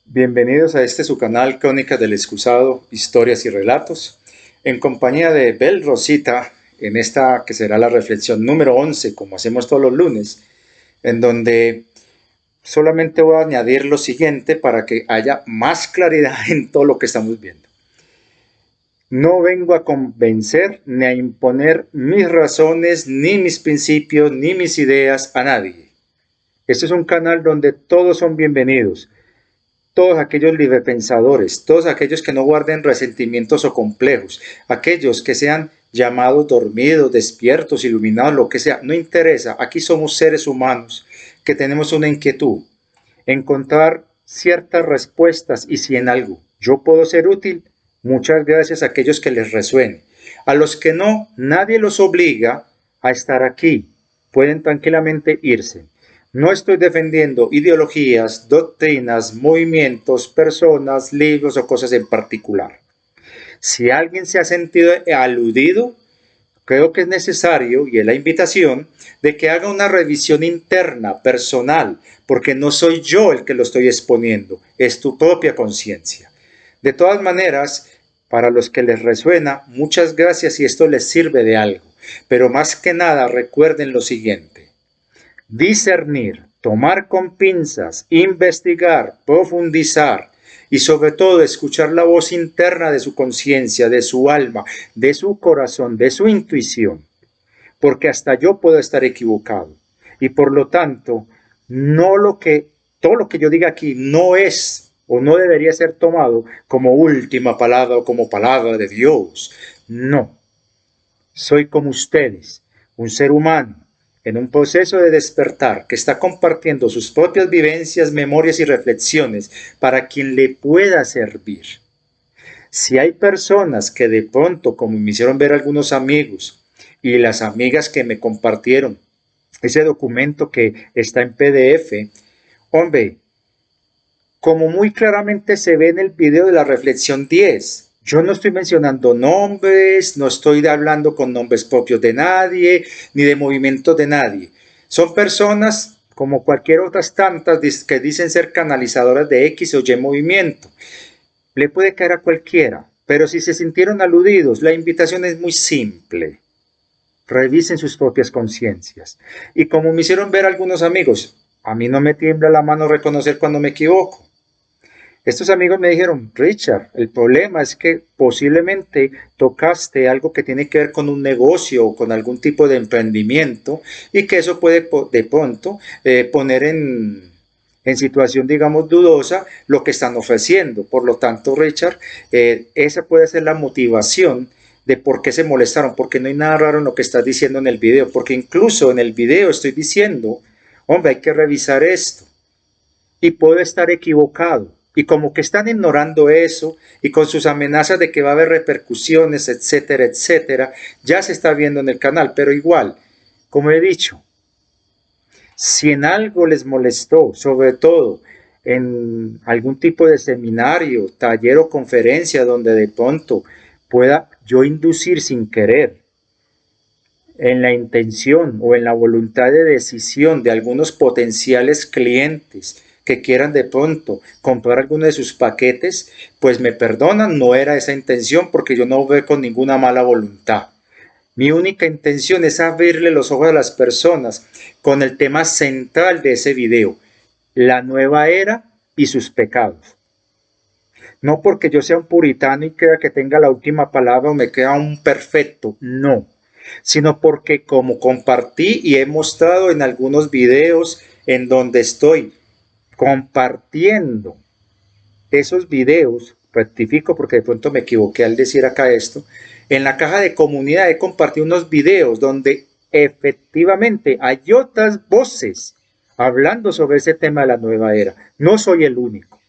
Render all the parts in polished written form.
Bienvenidos a este su canal Crónicas del Excusado, Historias y Relatos, en compañía de Bel Rosita, en esta que será la reflexión número 11, como hacemos todos los lunes, en donde solamente voy a añadir lo siguiente para que haya más claridad en todo lo que estamos viendo. No vengo a convencer ni a imponer mis razones, ni mis principios, ni mis ideas a nadie. Este es un canal donde todos son bienvenidos. Todos aquellos librepensadores, todos aquellos que no guarden resentimientos o complejos, aquellos que sean llamados dormidos, despiertos, iluminados, lo que sea, no interesa. Aquí somos seres humanos que tenemos una inquietud, encontrar ciertas respuestas, y si en algo yo puedo ser útil, muchas gracias a aquellos que les resuene. A los que no, nadie los obliga a estar aquí. Pueden tranquilamente irse. No estoy defendiendo ideologías, doctrinas, movimientos, personas, libros o cosas en particular. Si alguien se ha sentido aludido, creo que es necesario, y es la invitación, de que haga una revisión interna, personal, porque no soy yo el que lo estoy exponiendo, es tu propia conciencia. De todas maneras, para los que les resuena, muchas gracias si esto les sirve de algo. Pero más que nada, recuerden lo siguiente: discernir, tomar con pinzas, investigar, profundizar y sobre todo escuchar la voz interna de su conciencia, de su alma, de su corazón, de su intuición, porque hasta yo puedo estar equivocado y por lo tanto todo lo que yo diga aquí no es o no debería ser tomado como última palabra o como palabra de Dios. No, soy como ustedes, un ser humano en un proceso de despertar que está compartiendo sus propias vivencias, memorias y reflexiones para quien le pueda servir. Si hay personas que de pronto, como me hicieron ver algunos amigos y las amigas que me compartieron ese documento que está en PDF, hombre, como muy claramente se ve en el video de la reflexión 10, yo no estoy mencionando nombres, no estoy hablando con nombres propios de nadie, ni de movimientos de nadie. Son personas como cualquier otras tantas que dicen ser canalizadoras de X o Y movimiento. Le puede caer a cualquiera, pero si se sintieron aludidos, la invitación es muy simple. Revisen sus propias conciencias. Y como me hicieron ver algunos amigos, a mí no me tiembla la mano reconocer cuando me equivoco. Estos amigos me dijeron: Richard, el problema es que posiblemente tocaste algo que tiene que ver con un negocio o con algún tipo de emprendimiento y que eso puede de pronto poner en situación, digamos, dudosa lo que están ofreciendo. Por lo tanto, Richard, esa puede ser la motivación de por qué se molestaron, porque no hay nada raro en lo que estás diciendo en el video, porque incluso en el video estoy diciendo: hombre, hay que revisar esto y puedo estar equivocado. Y como que están ignorando eso y con sus amenazas de que va a haber repercusiones, etcétera, etcétera, ya se está viendo en el canal. Pero igual, como he dicho, si en algo les molestó, sobre todo en algún tipo de seminario, taller o conferencia donde de pronto pueda yo inducir sin querer en la intención o en la voluntad de decisión de algunos potenciales clientes que quieran de pronto comprar alguno de sus paquetes, pues me perdonan, no era esa intención, porque yo no veo con ninguna mala voluntad. Mi única intención es abrirle los ojos a las personas con el tema central de ese video: la nueva era y sus pecados. No porque yo sea un puritano y crea que tenga la última palabra o me crea un perfecto, no, sino porque, como compartí y he mostrado en algunos videos en donde estoy compartiendo esos videos, rectifico porque de pronto me equivoqué al decir acá esto, en la caja de comunidad he compartido unos videos donde efectivamente hay otras voces hablando sobre ese tema de la nueva era. No soy el único.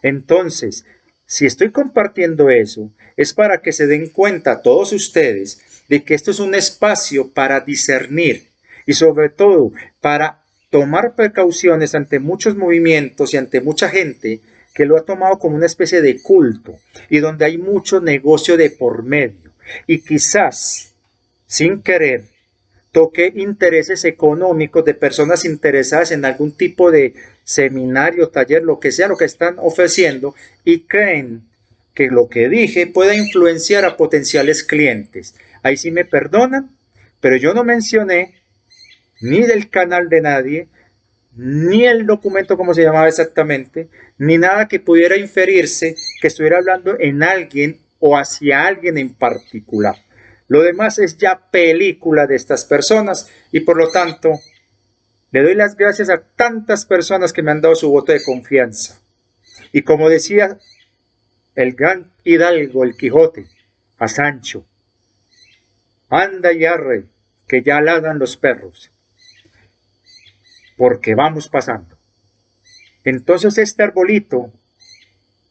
Entonces, si estoy compartiendo eso, es para que se den cuenta todos ustedes de que esto es un espacio para discernir y sobre todo para tomar precauciones ante muchos movimientos y ante mucha gente que lo ha tomado como una especie de culto y donde hay mucho negocio de por medio. Y quizás, sin querer, toque intereses económicos de personas interesadas en algún tipo de seminario, taller, lo que sea, lo que están ofreciendo, y creen que lo que dije pueda influenciar a potenciales clientes. Ahí sí me perdonan, pero yo no mencioné ni del canal de nadie, ni el documento como se llamaba exactamente, ni nada que pudiera inferirse que estuviera hablando en alguien o hacia alguien en particular. Lo demás es ya película de estas personas y por lo tanto le doy las gracias a tantas personas que me han dado su voto de confianza. Y como decía el gran hidalgo, el Quijote, a Sancho, anda y arre, que ya ladran los perros, porque vamos pasando. Entonces este arbolito,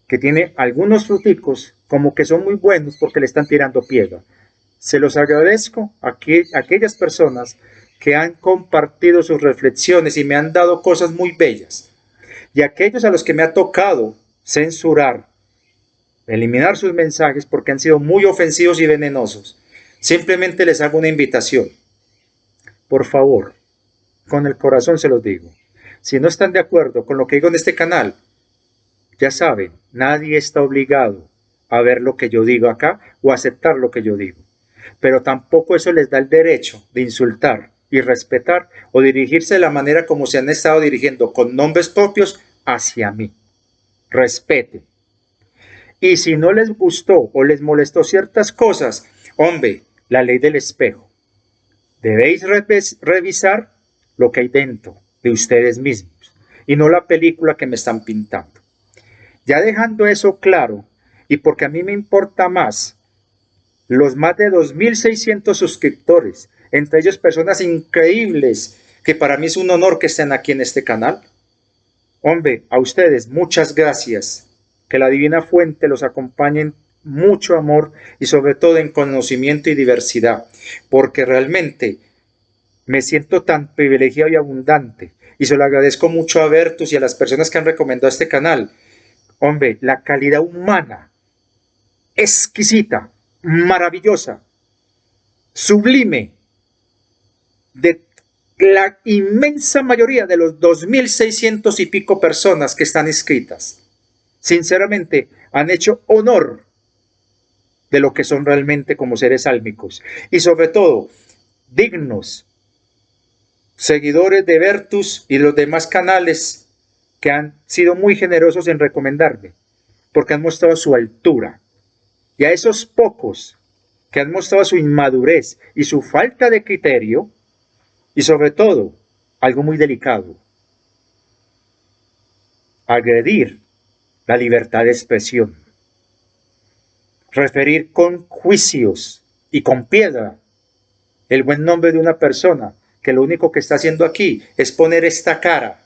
que tiene algunos fruticos, como que son muy buenos porque le están tirando piedra. Se los agradezco a aquellas personas que han compartido sus reflexiones y me han dado cosas muy bellas. Y a aquellos a los que me ha tocado censurar, eliminar sus mensajes porque han sido muy ofensivos y venenosos, simplemente les hago una invitación. Por favor, con el corazón se los digo. Si no están de acuerdo con lo que digo en este canal, ya saben, nadie está obligado a ver lo que yo digo acá o a aceptar lo que yo digo. Pero tampoco eso les da el derecho de insultar, irrespetar o dirigirse de la manera como se han estado dirigiendo con nombres propios hacia mí. Respeten. Y si no les gustó o les molestó ciertas cosas, hombre, la ley del espejo. Debéis revisar lo que hay dentro de ustedes mismos y no la película que me están pintando. Ya dejando eso claro, y porque a mí me importa más los más de 2.600 suscriptores, entre ellos personas increíbles, que para mí es un honor que estén aquí en este canal. Hombre, a ustedes muchas gracias, que la divina fuente los acompañe en mucho amor y sobre todo en conocimiento y diversidad, porque realmente me siento tan privilegiado y abundante, y se lo agradezco mucho a Bertus y a las personas que han recomendado este canal. Hombre, la calidad humana, exquisita, maravillosa, sublime, de la inmensa mayoría de los 2.600 y pico personas que están inscritas, sinceramente han hecho honor de lo que son realmente como seres álmicos y sobre todo dignos seguidores de Bertus y los demás canales que han sido muy generosos en recomendarme porque han mostrado su altura. Y a esos pocos que han mostrado su inmadurez y su falta de criterio, y sobre todo, algo muy delicado, agredir la libertad de expresión, referir con juicios y con piedra el buen nombre de una persona que lo único que está haciendo aquí es poner esta cara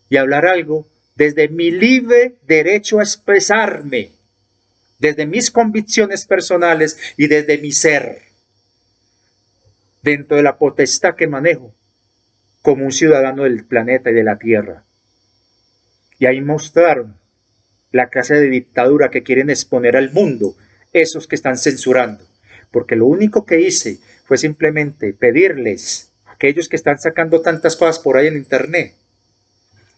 y hablar algo desde mi libre derecho a expresarme, desde mis convicciones personales y desde mi ser, dentro de la potestad que manejo como un ciudadano del planeta y de la Tierra. Y ahí mostraron la clase de dictadura que quieren exponer al mundo, esos que están censurando. Porque lo único que hice fue simplemente pedirles a aquellos que están sacando tantas cosas por ahí en internet,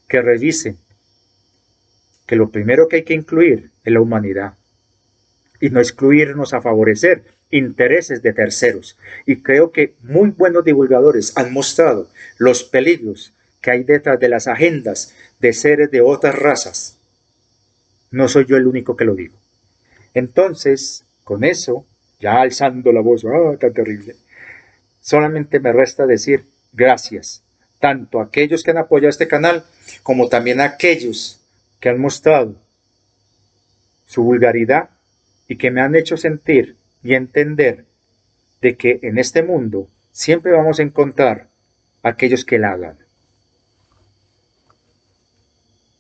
que revisen que lo primero que hay que incluir es la humanidad y no excluirnos a favorecer intereses de terceros. Y creo que muy buenos divulgadores han mostrado los peligros que hay detrás de las agendas de seres de otras razas. No soy yo el único que lo digo. Entonces, con eso, ya alzando la voz, tan terrible, solamente me resta decir gracias, tanto a aquellos que han apoyado este canal, como también a aquellos que han mostrado su vulgaridad y que me han hecho sentir y entender de que en este mundo siempre vamos a encontrar a aquellos que la hagan.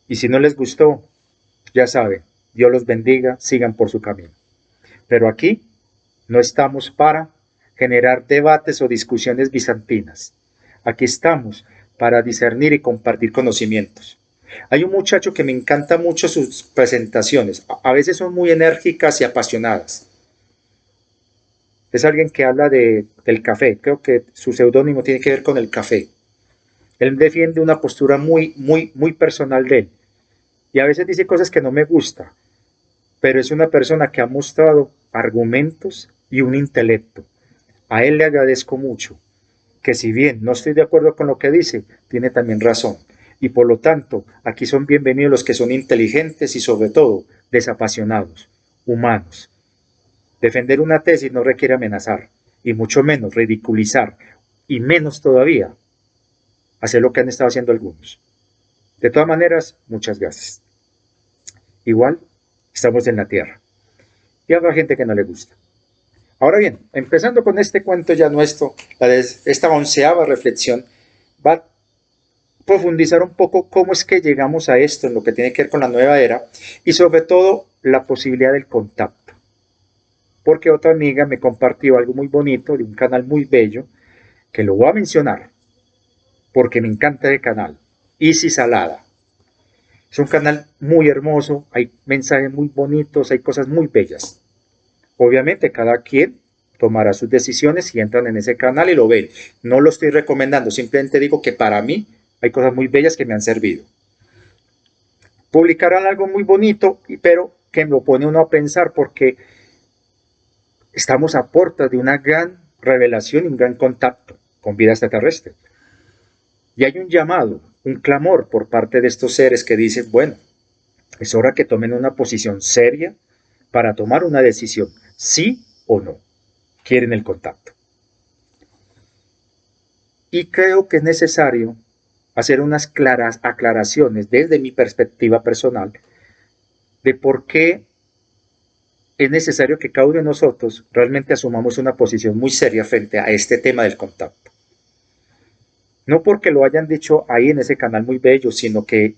Y si no les gustó, ya saben, Dios los bendiga, sigan por su camino. Pero aquí no estamos para generar debates o discusiones bizantinas. Aquí estamos para discernir y compartir conocimientos. Hay un muchacho que me encanta mucho sus presentaciones. A veces son muy enérgicas y apasionadas. Es alguien que habla del café. Creo que su seudónimo tiene que ver con el café. Él defiende una postura muy personal de él. Y a veces dice cosas que no me gusta, pero es una persona que ha mostrado argumentos y un intelecto. A él le agradezco mucho, que si bien no estoy de acuerdo con lo que dice, tiene también razón. Y por lo tanto, aquí son bienvenidos los que son inteligentes y sobre todo desapasionados, humanos. Defender una tesis no requiere amenazar, y mucho menos ridiculizar, y menos todavía hacer lo que han estado haciendo algunos. De todas maneras, muchas gracias. Igual, estamos en la Tierra. Y habrá gente que no le gusta. Ahora bien, empezando con este cuento ya nuestro, esta 11ª reflexión va a profundizar un poco cómo es que llegamos a esto en lo que tiene que ver con la nueva era y sobre todo la posibilidad del contacto. Porque otra amiga me compartió algo muy bonito de un canal muy bello que lo voy a mencionar porque me encanta el canal, Easy Salada. Es un canal muy hermoso, hay mensajes muy bonitos, hay cosas muy bellas. Obviamente cada quien tomará sus decisiones y entran en ese canal y lo ven. No lo estoy recomendando, simplemente digo que para mí hay cosas muy bellas que me han servido. Publicarán algo muy bonito, pero que me lo pone uno a pensar porque estamos a puertas de una gran revelación y un gran contacto con vida extraterrestre. Y hay un llamado, un clamor por parte de estos seres que dicen, bueno, es hora que tomen una posición seria para tomar una decisión, sí o no, quieren el contacto. Y creo que es necesario hacer unas claras aclaraciones desde mi perspectiva personal de por qué es necesario que cada uno de nosotros realmente asumamos una posición muy seria frente a este tema del contacto. No porque lo hayan dicho ahí en ese canal muy bello, sino que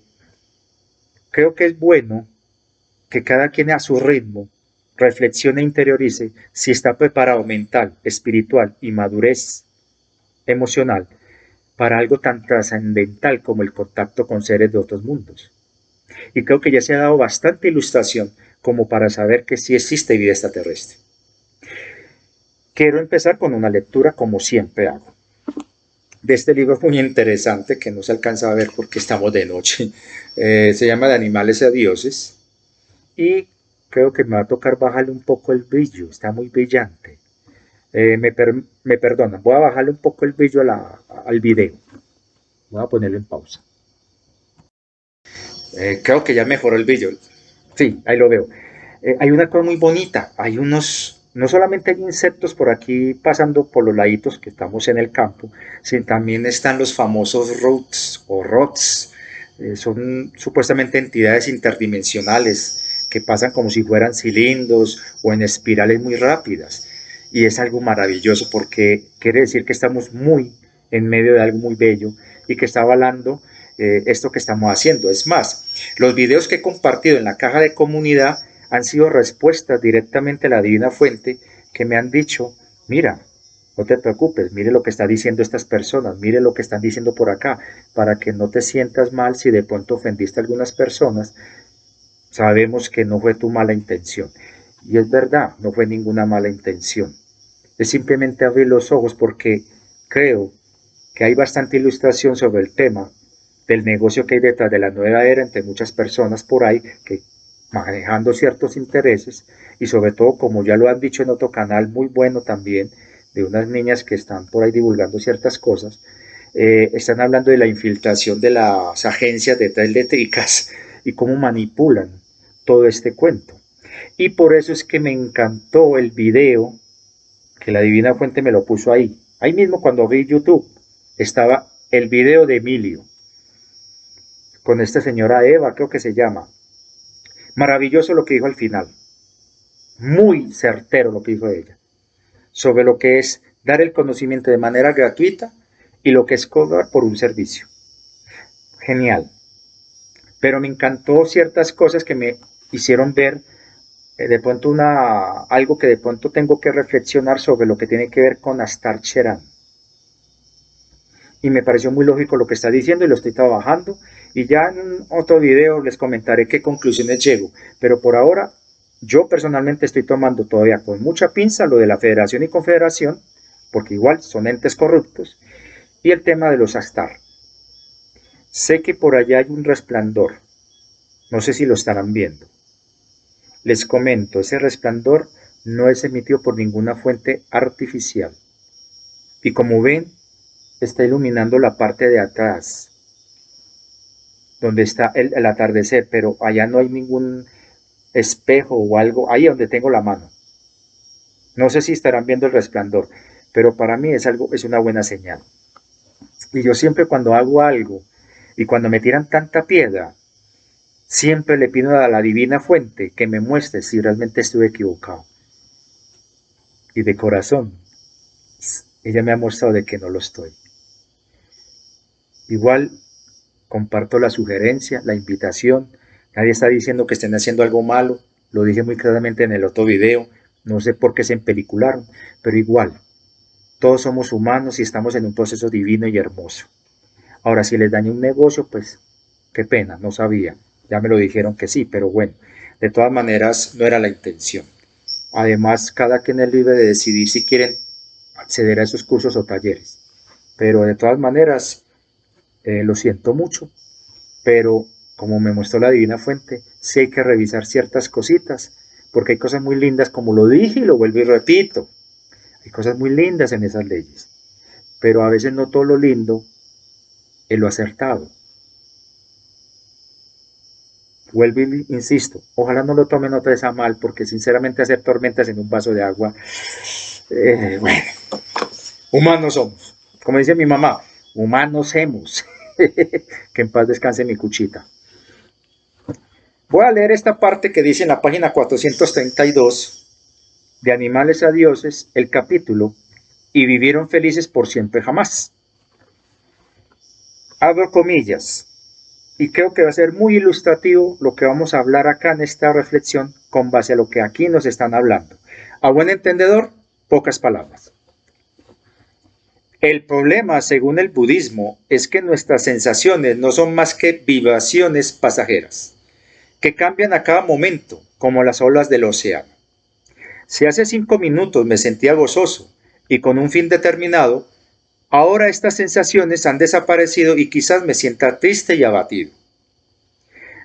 creo que es bueno que cada quien a su ritmo reflexione e interiorice si está preparado mental, espiritual y madurez emocional para algo tan trascendental como el contacto con seres de otros mundos. Y creo que ya se ha dado bastante ilustración como para saber que sí existe vida extraterrestre. Quiero empezar con una lectura como siempre hago. De este libro muy interesante que no se alcanza a ver porque estamos de noche. Se llama De animales a dioses. Y creo que me va a tocar bajarle un poco el brillo. Está muy brillante. Me perdonan. Voy a bajarle un poco el brillo al video. Voy a ponerlo en pausa. Creo que ya mejoró el brillo. Sí, ahí lo veo. Hay una cosa muy bonita. Hay unos, no solamente hay insectos por aquí pasando por los laditos que estamos en el campo, sino también están los famosos rots o rots. Son supuestamente entidades interdimensionales que pasan como si fueran cilindros o en espirales muy rápidas. Y es algo maravilloso porque quiere decir que estamos muy en medio de algo muy bello y que está avalando esto que estamos haciendo. Es más, los videos que he compartido en la caja de comunidad han sido respuestas directamente a la divina fuente que me han dicho, mira, no te preocupes, mire lo que están diciendo estas personas, mire lo que están diciendo por acá, para que no te sientas mal si de pronto ofendiste a algunas personas, sabemos que no fue tu mala intención. Y es verdad, no fue ninguna mala intención. Es simplemente abrir los ojos porque creo que hay bastante ilustración sobre el tema del negocio que hay detrás de la nueva era entre muchas personas por ahí que manejando ciertos intereses y sobre todo, como ya lo han dicho en otro canal muy bueno también, de unas niñas que están por ahí divulgando ciertas cosas, están hablando de la infiltración de las agencias de eléctricas y cómo manipulan todo este cuento. Y por eso es que me encantó el video que la Divina Fuente me lo puso ahí. Ahí mismo cuando vi YouTube estaba el video de Emilio con esta señora Eva, creo que se llama. Maravilloso lo que dijo al final. Muy certero lo que dijo ella. Sobre lo que es dar el conocimiento de manera gratuita y lo que es cobrar por un servicio. Genial. Pero me encantó ciertas cosas que me hicieron ver de pronto algo que de pronto tengo que reflexionar sobre lo que tiene que ver con Astar Cheran. Y me pareció muy lógico lo que está diciendo y lo estoy trabajando. Y ya en otro video les comentaré qué conclusiones llego. Pero por ahora Yo personalmente estoy tomando todavía con mucha pinza lo de la federación y confederación, porque igual son entes corruptos, y el tema de los Astar. Sé que por allá hay un resplandor, no sé si lo estarán viendo. Les comento, ese resplandor no es emitido por ninguna fuente artificial. Y como ven, está iluminando la parte de atrás, donde está el atardecer, pero allá no hay ningún espejo o algo, ahí donde tengo la mano. No sé si estarán viendo el resplandor, pero para mí es una buena señal. Y yo siempre cuando hago algo y cuando me tiran tanta piedra, siempre le pido a la divina fuente que me muestre si realmente estuve equivocado. Y de corazón, ella me ha mostrado de que no lo estoy. Igual comparto la sugerencia, la invitación. Nadie está diciendo que estén haciendo algo malo. Lo dije muy claramente en el otro video. No sé por qué se empelicularon, pero igual, todos somos humanos y estamos en un proceso divino y hermoso. Ahora, si les dañé un negocio, pues qué pena, no sabía. Ya me lo dijeron que sí, pero bueno, de todas maneras no era la intención. Además, cada quien es libre de decidir si quieren acceder a esos cursos o talleres. Pero de todas maneras, lo siento mucho, pero como me mostró la divina fuente, sí hay que revisar ciertas cositas, porque hay cosas muy lindas, como lo dije y lo vuelvo y repito, hay cosas muy lindas en esas leyes, pero a veces no todo lo lindo es lo acertado. Vuelvo y insisto, ojalá no lo tomen otra vez a mal, porque sinceramente hacer tormentas en un vaso de agua, bueno, humanos somos. Como dice mi mamá, humanos hemos. Que en paz descanse mi cuchita. Voy a leer esta parte que dice en la página 432 de Animales a Dioses, el capítulo, y vivieron felices por siempre jamás. Abro comillas, y creo que va a ser muy ilustrativo lo que vamos a hablar acá en esta reflexión con base a lo que aquí nos están hablando. A buen entendedor, pocas palabras. El problema, según el budismo, es que nuestras sensaciones no son más que vibraciones pasajeras, que cambian a cada momento, como las olas del océano. Si hace 5 minutos me sentía gozoso y con un fin determinado, ahora estas sensaciones han desaparecido y quizás me sienta triste y abatido.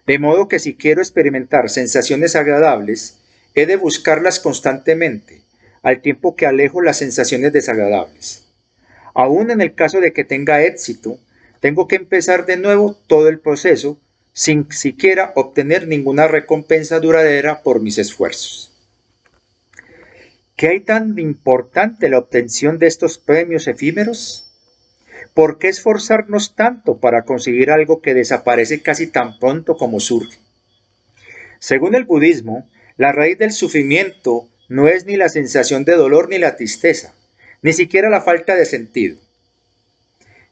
De modo que si quiero experimentar sensaciones agradables, he de buscarlas constantemente, al tiempo que alejo las sensaciones desagradables. Aún en el caso de que tenga éxito, tengo que empezar de nuevo todo el proceso sin siquiera obtener ninguna recompensa duradera por mis esfuerzos. ¿Qué hay tan importante la obtención de estos premios efímeros? ¿Por qué esforzarnos tanto para conseguir algo que desaparece casi tan pronto como surge? Según el budismo, la raíz del sufrimiento no es ni la sensación de dolor ni la tristeza, ni siquiera la falta de sentido.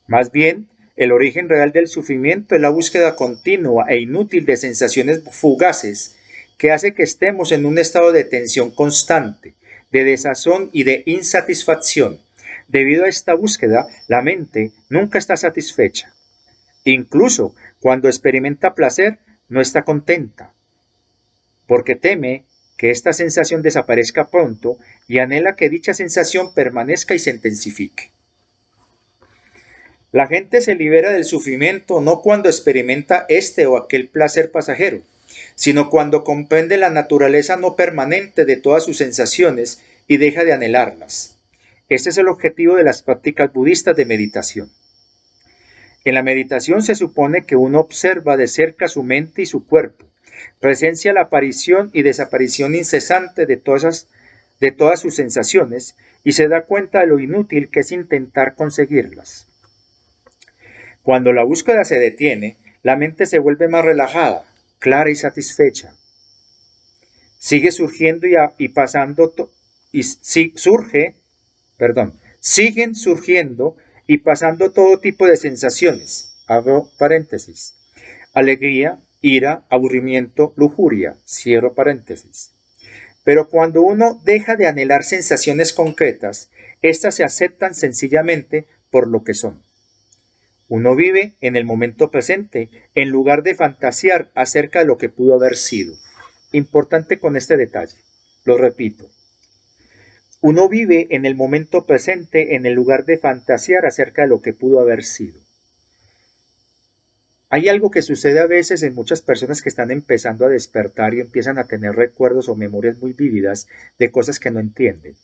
Más bien, el origen real del sufrimiento es la búsqueda continua e inútil de sensaciones fugaces que hace que estemos en un estado de tensión constante, de desazón y de insatisfacción. Debido a esta búsqueda, la mente nunca está satisfecha. Incluso cuando experimenta placer, no está contenta, porque teme que esta sensación desaparezca pronto y anhela que dicha sensación permanezca y se intensifique. La gente se libera del sufrimiento no cuando experimenta este o aquel placer pasajero, sino cuando comprende la naturaleza no permanente de todas sus sensaciones y deja de anhelarlas. Este es el objetivo de las prácticas budistas de meditación. En la meditación se supone que uno observa de cerca su mente y su cuerpo, presencia la aparición y desaparición incesante de todas sus sensaciones y se da cuenta de lo inútil que es intentar conseguirlas. Cuando la búsqueda se detiene, la mente se vuelve más relajada, clara y satisfecha. Sigue surgiendo siguen surgiendo y pasando todo tipo de sensaciones. Abro paréntesis. Alegría, ira, aburrimiento, lujuria. Cierro paréntesis. Pero cuando uno deja de anhelar sensaciones concretas, éstas se aceptan sencillamente por lo que son. Uno vive en el momento presente en lugar de fantasear acerca de lo que pudo haber sido. Importante con este detalle, lo repito. Uno vive en el momento presente en el lugar de fantasear acerca de lo que pudo haber sido. Hay algo que sucede a veces en muchas personas que están empezando a despertar y empiezan a tener recuerdos o memorias muy vívidas de cosas que no entienden.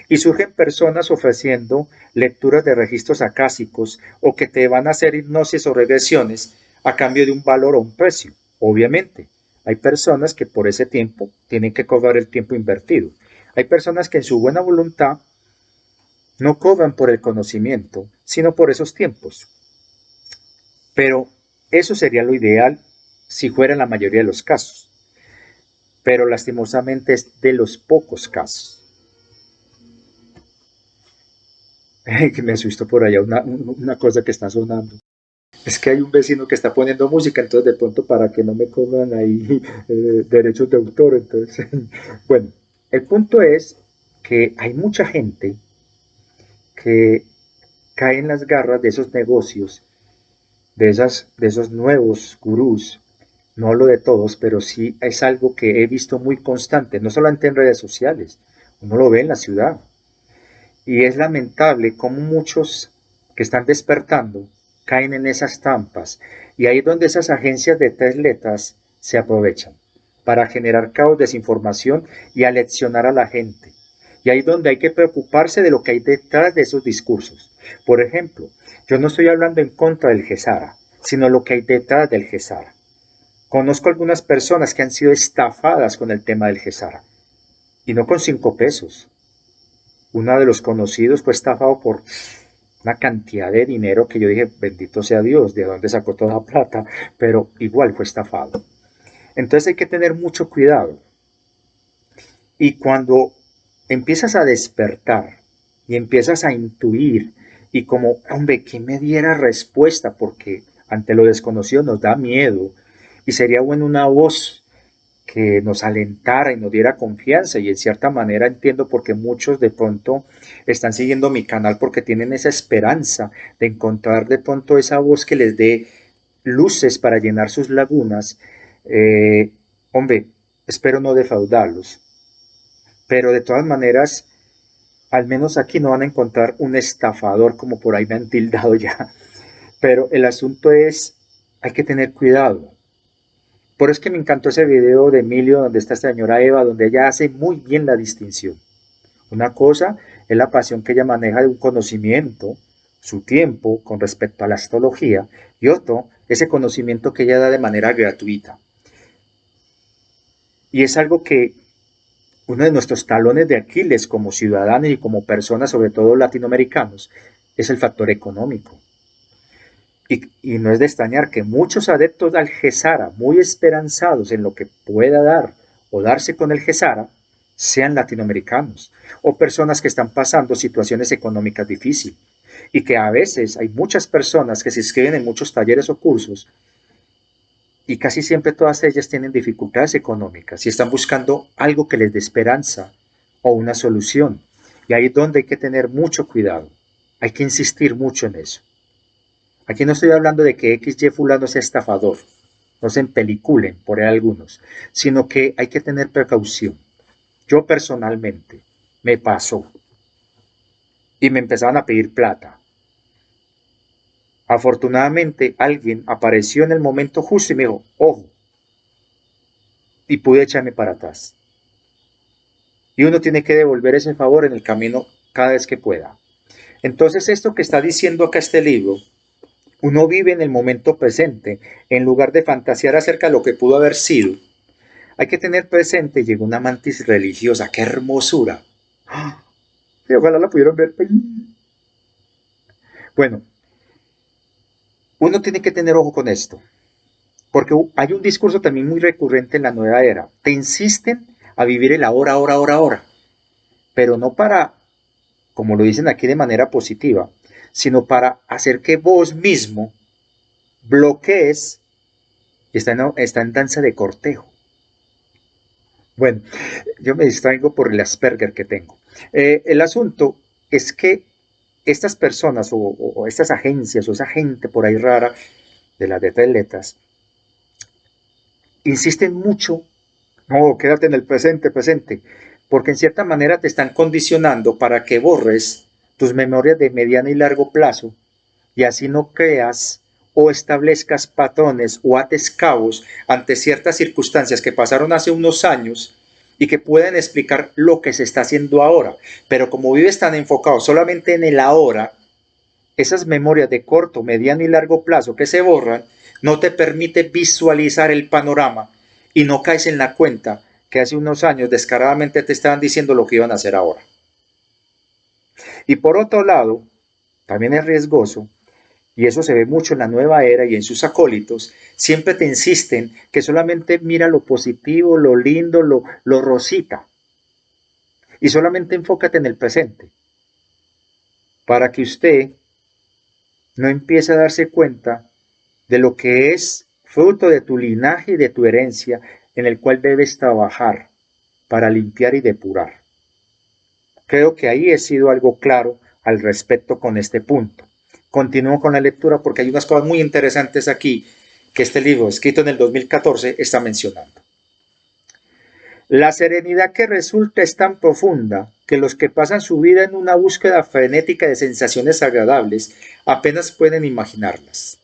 Y surgen personas ofreciendo lecturas de registros acásicos o que te van a hacer hipnosis o regresiones a cambio de un valor o un precio. Obviamente, hay personas que por ese tiempo tienen que cobrar el tiempo invertido. Hay personas que en su buena voluntad no cobran por el conocimiento, sino por esos tiempos. Pero eso sería lo ideal si fuera en la mayoría de los casos. Pero lastimosamente es de los pocos casos. Que me asustó por allá una cosa que está sonando. Es que hay un vecino que está poniendo música, entonces de pronto para que no me cobran ahí derechos de autor. Entonces, bueno, el punto es que hay mucha gente que cae en las garras de esos negocios, de esos nuevos gurús. No hablo de todos, pero sí es algo que he visto muy constante, no solamente en redes sociales, uno lo ve en la ciudad. Y es lamentable cómo muchos que están despertando caen en esas trampas. Y ahí es donde esas agencias de tres letras se aprovechan para generar caos, desinformación y aleccionar a la gente. Y ahí es donde hay que preocuparse de lo que hay detrás de esos discursos. Por ejemplo, yo no estoy hablando en contra del GESARA, sino lo que hay detrás del GESARA. Conozco algunas personas que han sido estafadas con el tema del GESARA. Y no con 5 pesos. Uno de los conocidos fue estafado por una cantidad de dinero que yo dije, bendito sea Dios, de dónde sacó toda la plata, pero igual fue estafado. Entonces hay que tener mucho cuidado. Y cuando empiezas a despertar y empiezas a intuir y como, hombre, que me diera respuesta, porque ante lo desconocido nos da miedo y sería bueno una voz que nos alentara y nos diera confianza, y en cierta manera entiendo por qué muchos de pronto están siguiendo mi canal porque tienen esa esperanza de encontrar de pronto esa voz que les dé luces para llenar sus lagunas. Hombre, espero no defraudarlos, pero de todas maneras, al menos aquí no van a encontrar un estafador como por ahí me han tildado ya, pero el asunto es, hay que tener cuidado. Por eso es que me encantó ese video de Emilio donde está esta señora Eva, donde ella hace muy bien la distinción. Una cosa es la pasión que ella maneja de un conocimiento, su tiempo con respecto a la astrología, y otro, ese conocimiento que ella da de manera gratuita. Y es algo que uno de nuestros talones de Aquiles como ciudadanos y como personas, sobre todo latinoamericanos, es el factor económico. Y no es de extrañar que muchos adeptos al GESARA, muy esperanzados en lo que pueda dar o darse con el GESARA, sean latinoamericanos o personas que están pasando situaciones económicas difíciles. Y que a veces hay muchas personas que se inscriben en muchos talleres o cursos y casi siempre todas ellas tienen dificultades económicas y están buscando algo que les dé esperanza o una solución. Y ahí es donde hay que tener mucho cuidado. Hay que insistir mucho en eso. Aquí no estoy hablando de que XY fulano sea estafador, no se empeliculen por ahí algunos, sino que hay que tener precaución. Yo personalmente me pasó y me empezaban a pedir plata. Afortunadamente alguien apareció en el momento justo y me dijo, ojo, y pude echarme para atrás. Y uno tiene que devolver ese favor en el camino cada vez que pueda. Entonces esto que está diciendo acá este libro, uno vive en el momento presente, en lugar de fantasear acerca de lo que pudo haber sido. Hay que tener presente, llegó una mantis religiosa, qué hermosura. Y ojalá la pudieran ver. Bueno, uno tiene que tener ojo con esto, porque hay un discurso también muy recurrente en la nueva era. Te insisten a vivir el ahora, ahora, ahora, ahora, pero no para, como lo dicen aquí de manera positiva, sino para hacer que vos mismo bloquees, está en danza de cortejo. Bueno, yo me distraigo por el Asperger que tengo. El asunto es que estas personas o estas agencias o esa gente por ahí rara de las letras insisten mucho No, quédate en el presente, presente. Porque en cierta manera te están condicionando para que borres tus memorias de mediano y largo plazo y así no creas o establezcas patrones o ates cabos ante ciertas circunstancias que pasaron hace unos años y que pueden explicar lo que se está haciendo ahora. Pero como vives tan enfocado solamente en el ahora, esas memorias de corto, mediano y largo plazo que se borran no te permite visualizar el panorama y no caes en la cuenta que hace unos años descaradamente te estaban diciendo lo que iban a hacer ahora. Y por otro lado, también es riesgoso, y eso se ve mucho en la nueva era y en sus acólitos, siempre te insisten que solamente mira lo positivo, lo lindo, lo rosita, y solamente enfócate en el presente, para que usted no empiece a darse cuenta de lo que es fruto de tu linaje y de tu herencia, en el cual debes trabajar para limpiar y depurar. Creo que ahí he sido algo claro al respecto con este punto. Continúo con la lectura porque hay unas cosas muy interesantes aquí que este libro, escrito en el 2014, está mencionando. La serenidad que resulta es tan profunda que los que pasan su vida en una búsqueda frenética de sensaciones agradables apenas pueden imaginarlas.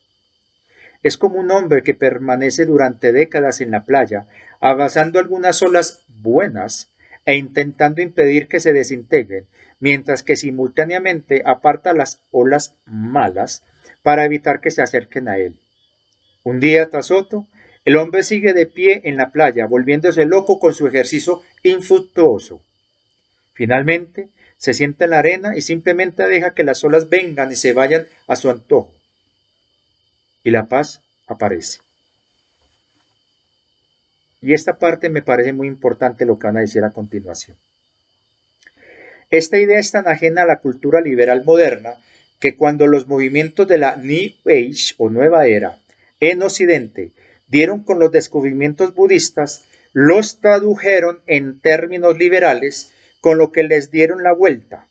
Es como un hombre que permanece durante décadas en la playa, abrazando algunas olas buenas e intentando impedir que se desintegren, mientras que simultáneamente aparta las olas malas para evitar que se acerquen a él. Un día tras otro, el hombre sigue de pie en la playa, volviéndose loco con su ejercicio infructuoso. Finalmente, se sienta en la arena y simplemente deja que las olas vengan y se vayan a su antojo. Y la paz aparece. Y esta parte me parece muy importante lo que van a decir a continuación. Esta idea es tan ajena a la cultura liberal moderna que cuando los movimientos de la New Age o Nueva Era en Occidente dieron con los descubrimientos budistas, los tradujeron en términos liberales, con lo que les dieron la vuelta.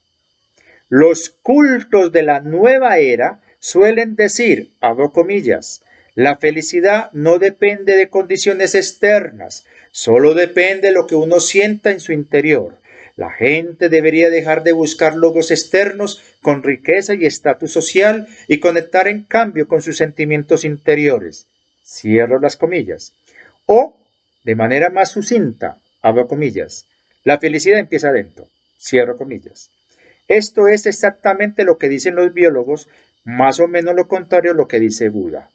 Los cultos de la nueva era suelen decir, abro comillas, la felicidad no depende de condiciones externas, solo depende de lo que uno sienta en su interior. La gente debería dejar de buscar logros externos con riqueza y estatus social y conectar en cambio con sus sentimientos interiores. Cierro las comillas. O, de manera más sucinta, abro comillas, la felicidad empieza adentro. Cierro comillas. Esto es exactamente lo que dicen los biólogos, más o menos lo contrario a lo que dice Buda.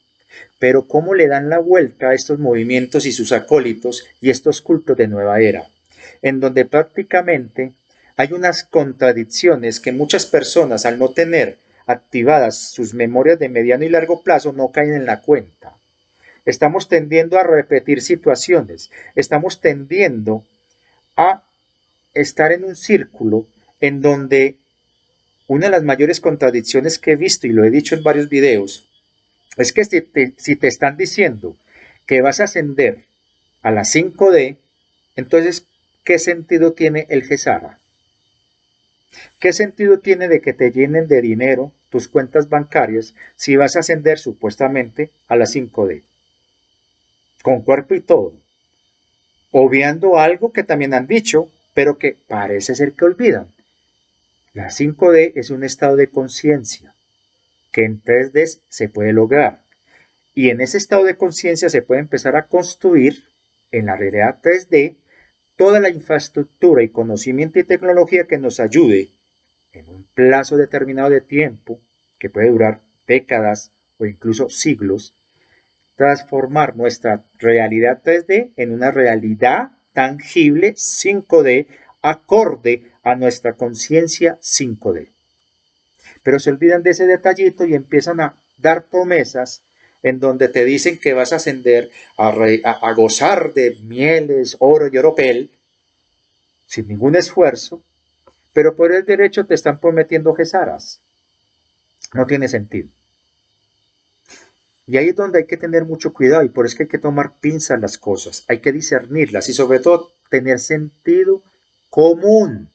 Pero ¿cómo le dan la vuelta a estos movimientos y sus acólitos y estos cultos de nueva era? En donde prácticamente hay unas contradicciones que muchas personas, al no tener activadas sus memorias de mediano y largo plazo, no caen en la cuenta. Estamos tendiendo a repetir situaciones, estamos tendiendo a estar en un círculo en donde una de las mayores contradicciones que he visto, y lo he dicho en varios videos, es que si te están diciendo que vas a ascender a la 5D, entonces, ¿qué sentido tiene el GESARA? ¿Qué sentido tiene de que te llenen de dinero tus cuentas bancarias si vas a ascender supuestamente a la 5D? Con cuerpo y todo. Obviando algo que también han dicho, pero que parece ser que olvidan. La 5D es un estado de conciencia que en 3D se puede lograr. Y en ese estado de conciencia se puede empezar a construir en la realidad 3D toda la infraestructura y conocimiento y tecnología que nos ayude en un plazo determinado de tiempo, que puede durar décadas o incluso siglos, transformar nuestra realidad 3D en una realidad tangible 5D acorde a nuestra conciencia 5D. Pero se olvidan de ese detallito y empiezan a dar promesas en donde te dicen que vas a ascender a gozar de mieles, oro y oropel, sin ningún esfuerzo, pero por el derecho te están prometiendo gesaras. No tiene sentido. Y ahí es donde hay que tener mucho cuidado y por eso es que hay que tomar pinzas las cosas, hay que discernirlas y sobre todo tener sentido común,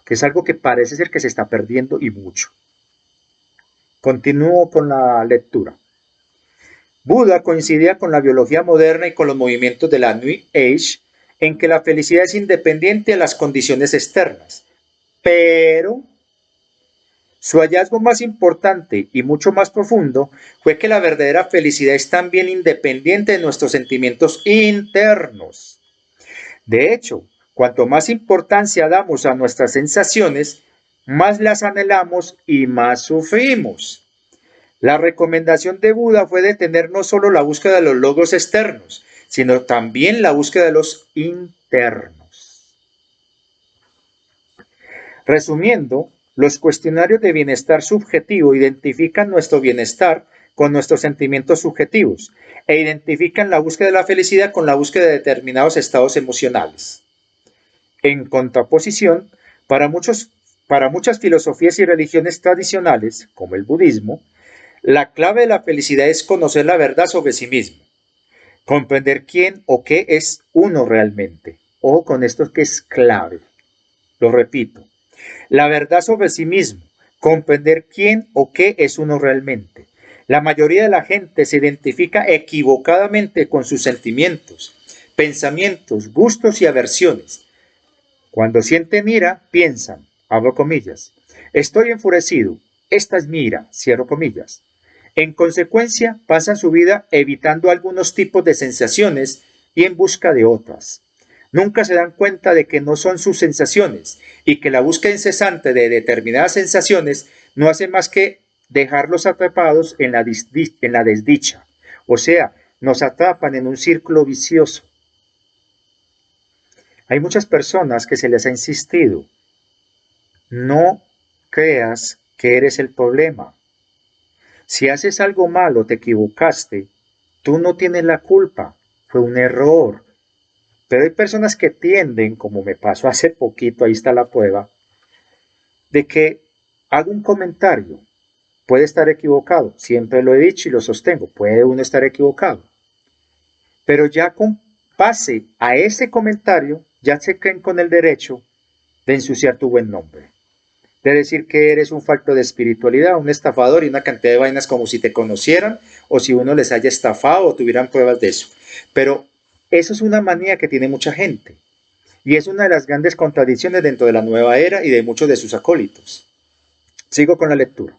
que es algo que parece ser que se está perdiendo y mucho. Continúo con la lectura. Buda coincidía con la biología moderna y con los movimientos de la New Age en que la felicidad es independiente de las condiciones externas. Pero su hallazgo más importante y mucho más profundo fue que la verdadera felicidad es también independiente de nuestros sentimientos internos. De hecho, cuanto más importancia damos a nuestras sensaciones, más las anhelamos y más sufrimos. La recomendación de Buda fue detener no solo la búsqueda de los logros externos, sino también la búsqueda de los internos. Resumiendo, los cuestionarios de bienestar subjetivo identifican nuestro bienestar con nuestros sentimientos subjetivos e identifican la búsqueda de la felicidad con la búsqueda de determinados estados emocionales. En contraposición, para muchas filosofías y religiones tradicionales, como el budismo, la clave de la felicidad es conocer la verdad sobre sí mismo, comprender quién o qué es uno realmente. Ojo con esto que es clave. Lo repito. La verdad sobre sí mismo, comprender quién o qué es uno realmente. La mayoría de la gente se identifica equivocadamente con sus sentimientos, pensamientos, gustos y aversiones. Cuando sienten ira, piensan, abro comillas, estoy enfurecido, esta es mi ira, cierro comillas. En consecuencia, pasan su vida evitando algunos tipos de sensaciones y en busca de otras. Nunca se dan cuenta de que no son sus sensaciones y que la búsqueda incesante de determinadas sensaciones no hace más que dejarlos atrapados en la desdicha. O sea, nos atrapan en un círculo vicioso. Hay muchas personas que se les ha insistido, no creas que eres el problema. Si haces algo malo, te equivocaste, tú no tienes la culpa, fue un error. Pero hay personas que tienden, como me pasó hace poquito, ahí está la prueba, de que hago un comentario, puede estar equivocado, siempre lo he dicho y lo sostengo, puede uno estar equivocado. Pero ya con base a ese comentario, ya se creen con el derecho de ensuciar tu buen nombre. De decir que eres un falto de espiritualidad, un estafador y una cantidad de vainas como si te conocieran o si uno les haya estafado o tuvieran pruebas de eso. Pero eso es una manía que tiene mucha gente y es una de las grandes contradicciones dentro de la nueva era y de muchos de sus acólitos. Sigo con la lectura.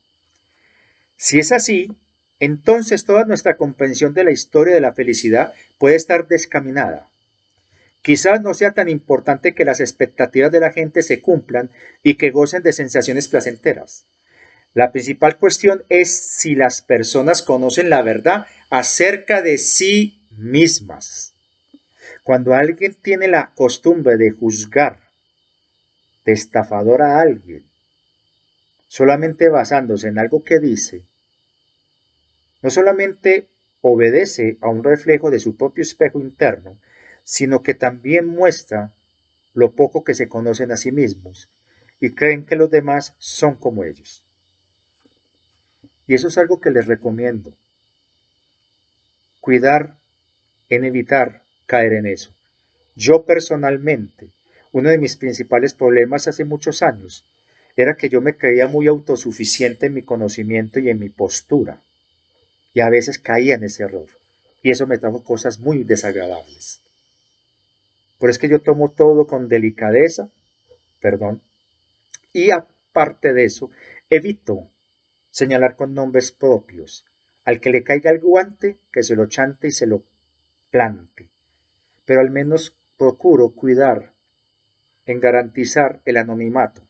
Si es así, entonces toda nuestra comprensión de la historia de la felicidad puede estar descaminada. Quizás no sea tan importante que las expectativas de la gente se cumplan y que gocen de sensaciones placenteras. La principal cuestión es si las personas conocen la verdad acerca de sí mismas. Cuando alguien tiene la costumbre de juzgar, de estafador a alguien, solamente basándose en algo que dice, no solamente obedece a un reflejo de su propio espejo interno, sino que también muestra lo poco que se conocen a sí mismos y creen que los demás son como ellos. Y eso es algo que les recomiendo. Cuidar en evitar caer en eso. Yo personalmente, uno de mis principales problemas hace muchos años era que yo me creía muy autosuficiente en mi conocimiento y en mi postura. Y a veces caía en ese error. Y eso me trajo cosas muy desagradables. Por eso es que yo tomo todo con delicadeza, perdón, y aparte de eso, evito señalar con nombres propios. Al que le caiga el guante, que se lo chante y se lo plante. Pero al menos procuro cuidar en garantizar el anonimato.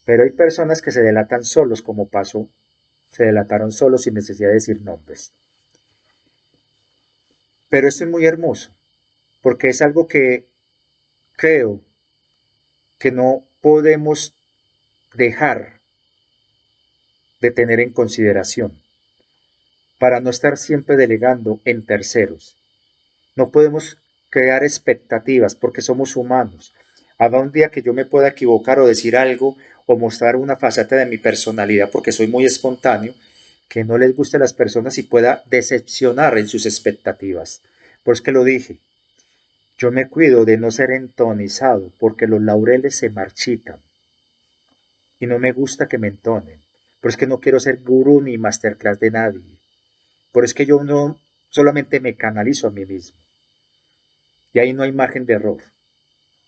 Pero hay personas que se delatan solos, como pasó, se delataron solos sin necesidad de decir nombres. Pero esto es muy hermoso, porque es algo que creo que no podemos dejar de tener en consideración para no estar siempre delegando en terceros. No podemos crear expectativas porque somos humanos. Habrá un día que yo me pueda equivocar o decir algo o mostrar una faceta de mi personalidad porque soy muy espontáneo, que no les guste a las personas y pueda decepcionar en sus expectativas. Por eso que lo dije, yo me cuido de no ser entonizado porque los laureles se marchitan y no me gusta que me entonen. Pero es que no quiero ser gurú ni masterclass de nadie. Por es que yo no solamente me canalizo a mí mismo. Y ahí no hay margen de error,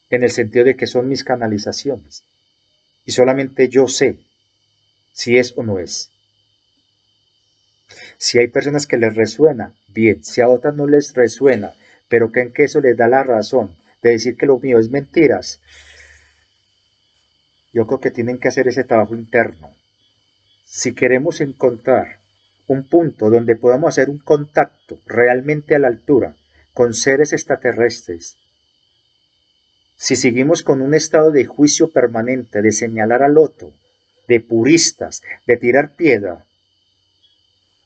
en el sentido de que son mis canalizaciones. Y solamente yo sé si es o no es. Si hay personas que les resuena, bien. Si a otras no les resuena, pero creen que eso les da la razón de decir que lo mío es mentiras, yo creo que tienen que hacer ese trabajo interno. Si queremos encontrar un punto donde podamos hacer un contacto realmente a la altura con seres extraterrestres, si seguimos con un estado de juicio permanente, de señalar al otro, de puristas, de tirar piedra,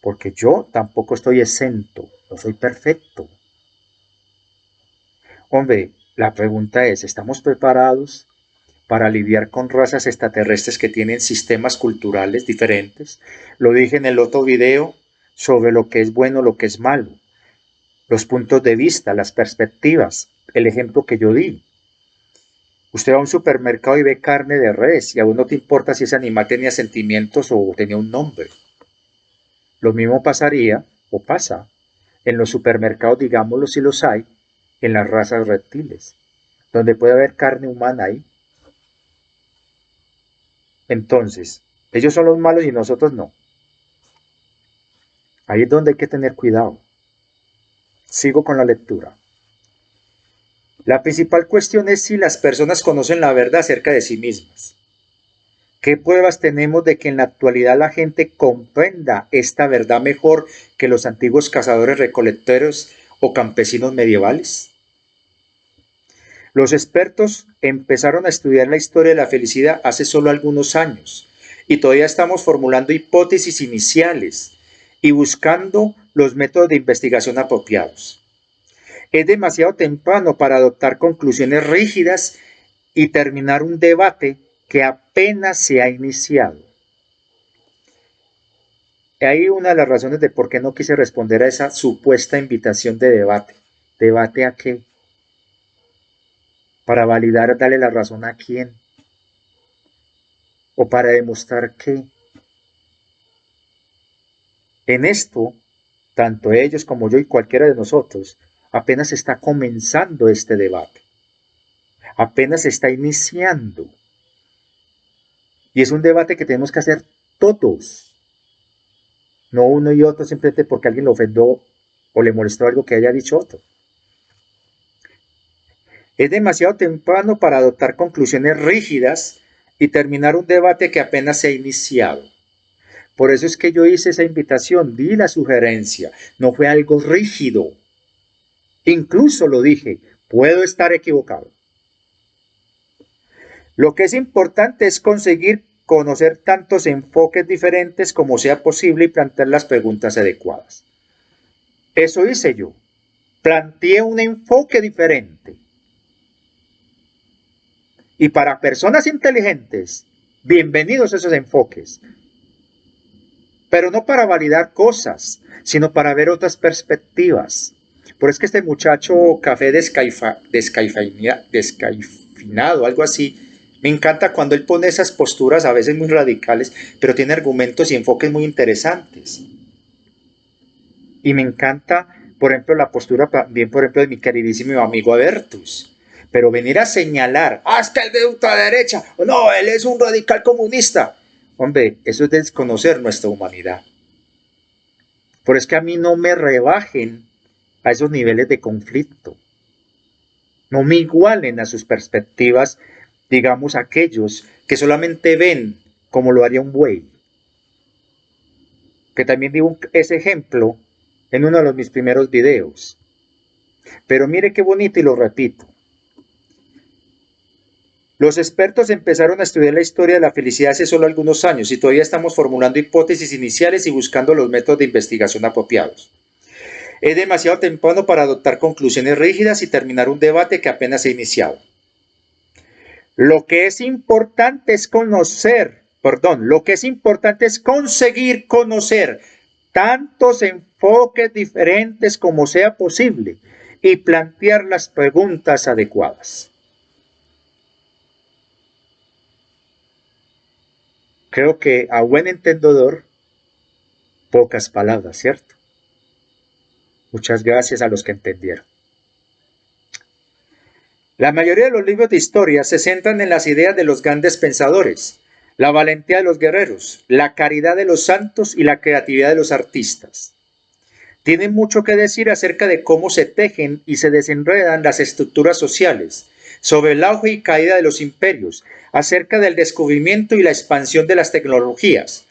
porque yo tampoco estoy exento, no soy perfecto. Hombre, la pregunta es, ¿estamos preparados para lidiar con razas extraterrestres que tienen sistemas culturales diferentes? Lo dije en el otro video sobre lo que es bueno, lo que es malo, los puntos de vista, las perspectivas, el ejemplo que yo di. Usted va a un supermercado y ve carne de res y a uno no te importa si ese animal tenía sentimientos o tenía un nombre. Lo mismo pasaría, o pasa, en los supermercados, digámoslo si los hay, en las razas reptiles, donde puede haber carne humana ahí. Entonces, ellos son los malos y nosotros no. Ahí es donde hay que tener cuidado. Sigo con la lectura. La principal cuestión es si las personas conocen la verdad acerca de sí mismas. ¿Qué pruebas tenemos de que en la actualidad la gente comprenda esta verdad mejor que los antiguos cazadores recolectores o campesinos medievales? Los expertos empezaron a estudiar la historia de la felicidad hace solo algunos años y todavía estamos formulando hipótesis iniciales y buscando los métodos de investigación apropiados. Es demasiado temprano para adoptar conclusiones rígidas y terminar un debate que apenas se ha iniciado. Hay una de las razones de por qué no quise responder a esa supuesta invitación de debate. ¿Debate a qué? Para validar, darle la razón a quién. O para demostrar qué. En esto, tanto ellos como yo y cualquiera de nosotros, apenas está comenzando este debate. Apenas se está iniciando. Y es un debate que tenemos que hacer todos. No uno y otro simplemente porque alguien lo ofendió o le molestó algo que haya dicho otro. Es demasiado temprano para adoptar conclusiones rígidas y terminar un debate que apenas se ha iniciado. Por eso es que yo hice esa invitación, di la sugerencia, no fue algo rígido. Incluso lo dije, puedo estar equivocado. Lo que es importante es conseguir conocer tantos enfoques diferentes como sea posible y plantear las preguntas adecuadas. Eso hice yo. Planteé un enfoque diferente. Y para personas inteligentes, bienvenidos esos enfoques. Pero no para validar cosas, sino para ver otras perspectivas. Por eso es que este muchacho café descaifinado, algo así, me encanta cuando él pone esas posturas a veces muy radicales, pero tiene argumentos y enfoques muy interesantes. Y me encanta, por ejemplo, la postura también, por ejemplo, de mi queridísimo amigo Abertus. Pero venir a señalar, es que él de ultraderecha, no, él es un radical comunista. Hombre, eso es desconocer nuestra humanidad. Por eso es que a mí no me rebajen a esos niveles de conflicto. No me igualen a sus perspectivas, digamos, aquellos que solamente ven como lo haría un buey. Que también di ese ejemplo en uno de mis primeros videos. Pero mire qué bonito y lo repito. Los expertos empezaron a estudiar la historia de la felicidad hace solo algunos años y todavía estamos formulando hipótesis iniciales y buscando los métodos de investigación apropiados. Es demasiado temprano para adoptar conclusiones rígidas y terminar un debate que apenas se ha iniciado. Lo que es importante es conseguir conocer tantos enfoques diferentes como sea posible y plantear las preguntas adecuadas. Creo que a buen entendedor, pocas palabras, ¿cierto? Muchas gracias a los que entendieron. La mayoría de los libros de historia se centran en las ideas de los grandes pensadores, la valentía de los guerreros, la caridad de los santos y la creatividad de los artistas. Tienen mucho que decir acerca de cómo se tejen y se desenredan las estructuras sociales, sobre el auge y caída de los imperios, acerca del descubrimiento y la expansión de las tecnologías,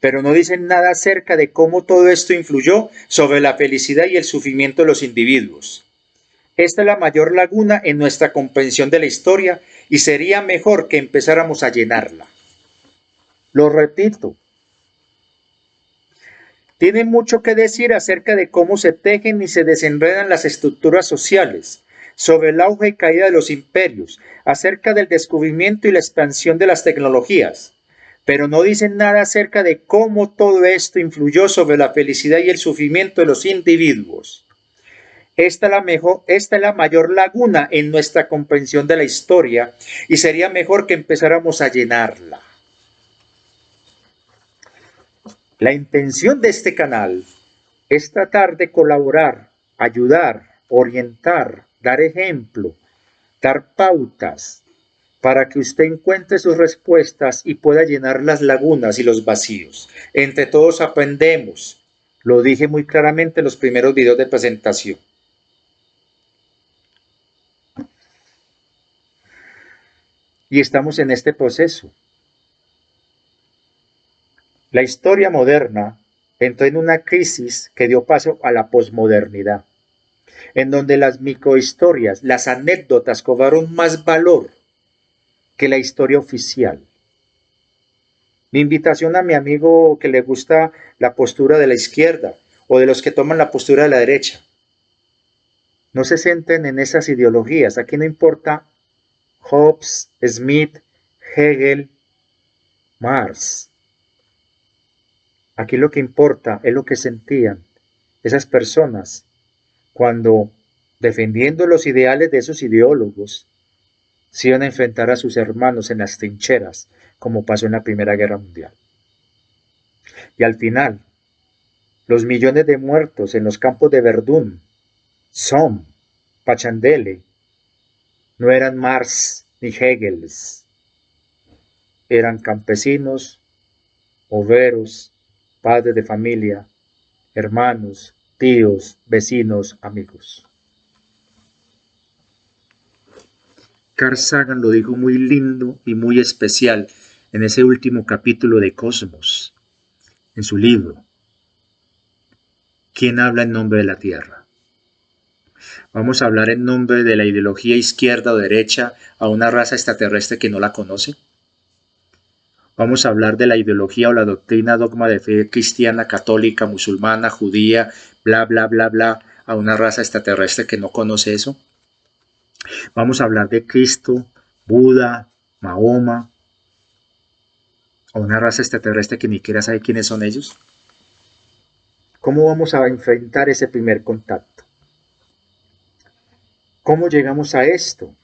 pero no dicen nada acerca de cómo todo esto influyó sobre la felicidad y el sufrimiento de los individuos. Esta es la mayor laguna en nuestra comprensión de la historia y sería mejor que empezáramos a llenarla. Lo repito. Tiene mucho que decir acerca de cómo se tejen y se desenredan las estructuras sociales, sobre el auge y caída de los imperios, acerca del descubrimiento y la expansión de las tecnologías, pero no dicen nada acerca de cómo todo esto influyó sobre la felicidad y el sufrimiento de los individuos. Esta es la mayor laguna en nuestra comprensión de la historia y sería mejor que empezáramos a llenarla. La intención de este canal es tratar de colaborar, ayudar, orientar, dar ejemplo, dar pautas para que usted encuentre sus respuestas y pueda llenar las lagunas y los vacíos. Entre todos aprendemos. Lo dije muy claramente en los primeros videos de presentación. Y estamos en este proceso. La historia moderna entró en una crisis que dio paso a la posmodernidad, en donde las microhistorias, las anécdotas cobraron más valor que la historia oficial. Mi invitación a mi amigo que le gusta la postura de la izquierda o de los que toman la postura de la derecha. No se centren en esas ideologías. Aquí no importa Hobbes, Smith, Hegel, Marx. Aquí lo que importa es lo que sentían esas personas cuando, defendiendo los ideales de esos ideólogos, se iban a enfrentar a sus hermanos en las trincheras, como pasó en la Primera Guerra Mundial. Y al final, los millones de muertos en los campos de Verdún, Somme, Pachandele, no eran Marx ni Hegel, eran campesinos, obreros, padres de familia, hermanos, tíos, vecinos, amigos. Carl Sagan lo dijo muy lindo y muy especial en ese último capítulo de Cosmos, en su libro. ¿Quién habla en nombre de la Tierra? ¿Vamos a hablar en nombre de la ideología izquierda o derecha a una raza extraterrestre que no la conoce? ¿Vamos a hablar de la ideología o la doctrina, dogma de fe cristiana, católica, musulmana, judía, bla, bla, bla, bla, a una raza extraterrestre que no conoce eso? ¿Vamos a hablar de Cristo, Buda, Mahoma, a una raza extraterrestre que ni siquiera sabe quiénes son ellos? ¿Cómo vamos a enfrentar ese primer contacto? ¿Cómo llegamos a esto?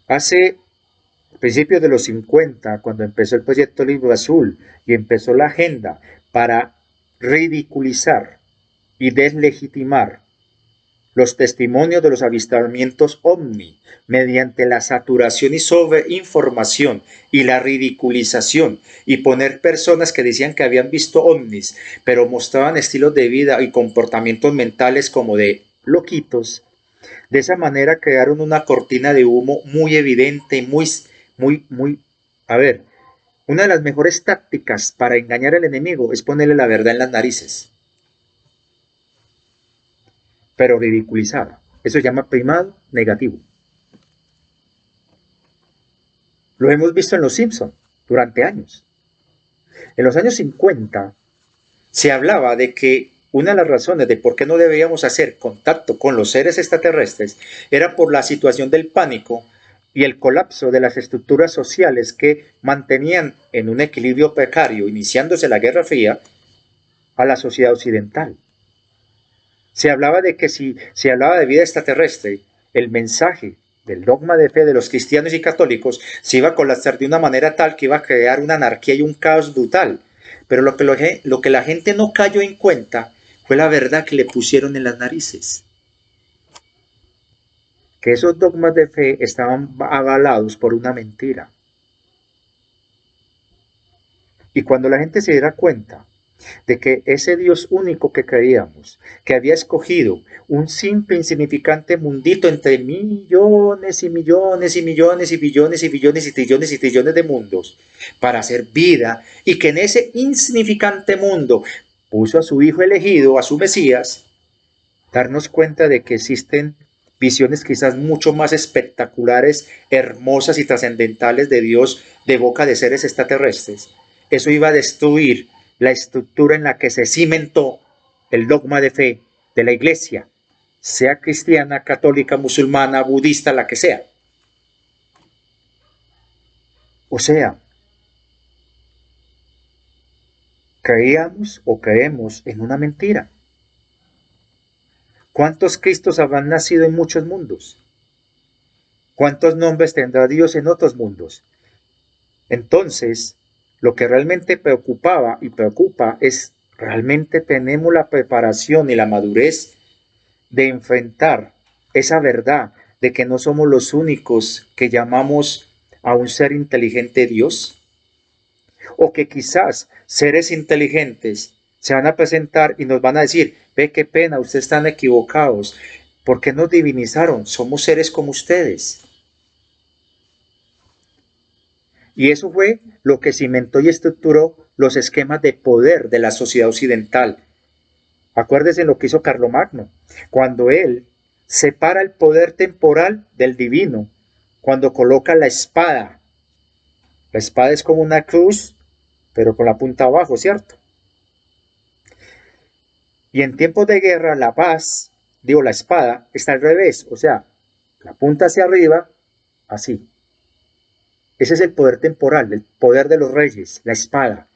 Hace principios de los 50, cuando empezó el proyecto Libro Azul y empezó la agenda para ridiculizar y deslegitimar los testimonios de los avistamientos ovni mediante la saturación y sobreinformación y la ridiculización y poner personas que decían que habían visto ovnis, pero mostraban estilos de vida y comportamientos mentales como de loquitos. De esa manera crearon una cortina de humo muy evidente, muy, a ver, una de las mejores tácticas para engañar al enemigo es ponerle la verdad en las narices, pero ridiculizada. Eso se llama primado negativo. Lo hemos visto en Los Simpson durante años. En los años 50 se hablaba de que una de las razones de por qué no debíamos hacer contacto con los seres extraterrestres era por la situación del pánico y el colapso de las estructuras sociales que mantenían en un equilibrio precario, iniciándose la Guerra Fría, a la sociedad occidental. Se hablaba de que si se hablaba de vida extraterrestre, el mensaje del dogma de fe de los cristianos y católicos se iba a colapsar de una manera tal que iba a crear una anarquía y un caos brutal. Pero lo que la gente no cayó en cuenta fue la verdad que le pusieron en las narices. Que esos dogmas de fe estaban avalados por una mentira. Y cuando la gente se diera cuenta de que ese Dios único que creíamos, que había escogido un simple, insignificante mundito entre millones y millones y millones y billones y billones y trillones y trillones de mundos para hacer vida, y que en ese insignificante mundo puso a su Hijo elegido, a su Mesías, darnos cuenta de que existen visiones quizás mucho más espectaculares, hermosas y trascendentales de Dios de boca de seres extraterrestres. Eso iba a destruir la estructura en la que se cimentó el dogma de fe de la iglesia, sea cristiana, católica, musulmana, budista, la que sea. O sea, creíamos o creemos en una mentira. ¿Cuántos Cristos habrán nacido en muchos mundos? ¿Cuántos nombres tendrá Dios en otros mundos? Entonces, lo que realmente preocupaba y preocupa es, ¿realmente tenemos la preparación y la madurez de enfrentar esa verdad de que no somos los únicos que llamamos a un ser inteligente Dios? O que quizás seres inteligentes se van a presentar y nos van a decir, ve qué pena, ustedes están equivocados, ¿por qué nos divinizaron? Somos seres como ustedes. Y eso fue lo que cimentó y estructuró los esquemas de poder de la sociedad occidental. Acuérdense lo que hizo Carlomagno, cuando él separa el poder temporal del divino, cuando coloca la espada. La espada es como una cruz, pero con la punta abajo, ¿cierto? Y en tiempos de guerra, la paz, la espada, está al revés, o sea, la punta hacia arriba, así. Ese es el poder temporal, el poder de los reyes, la espada.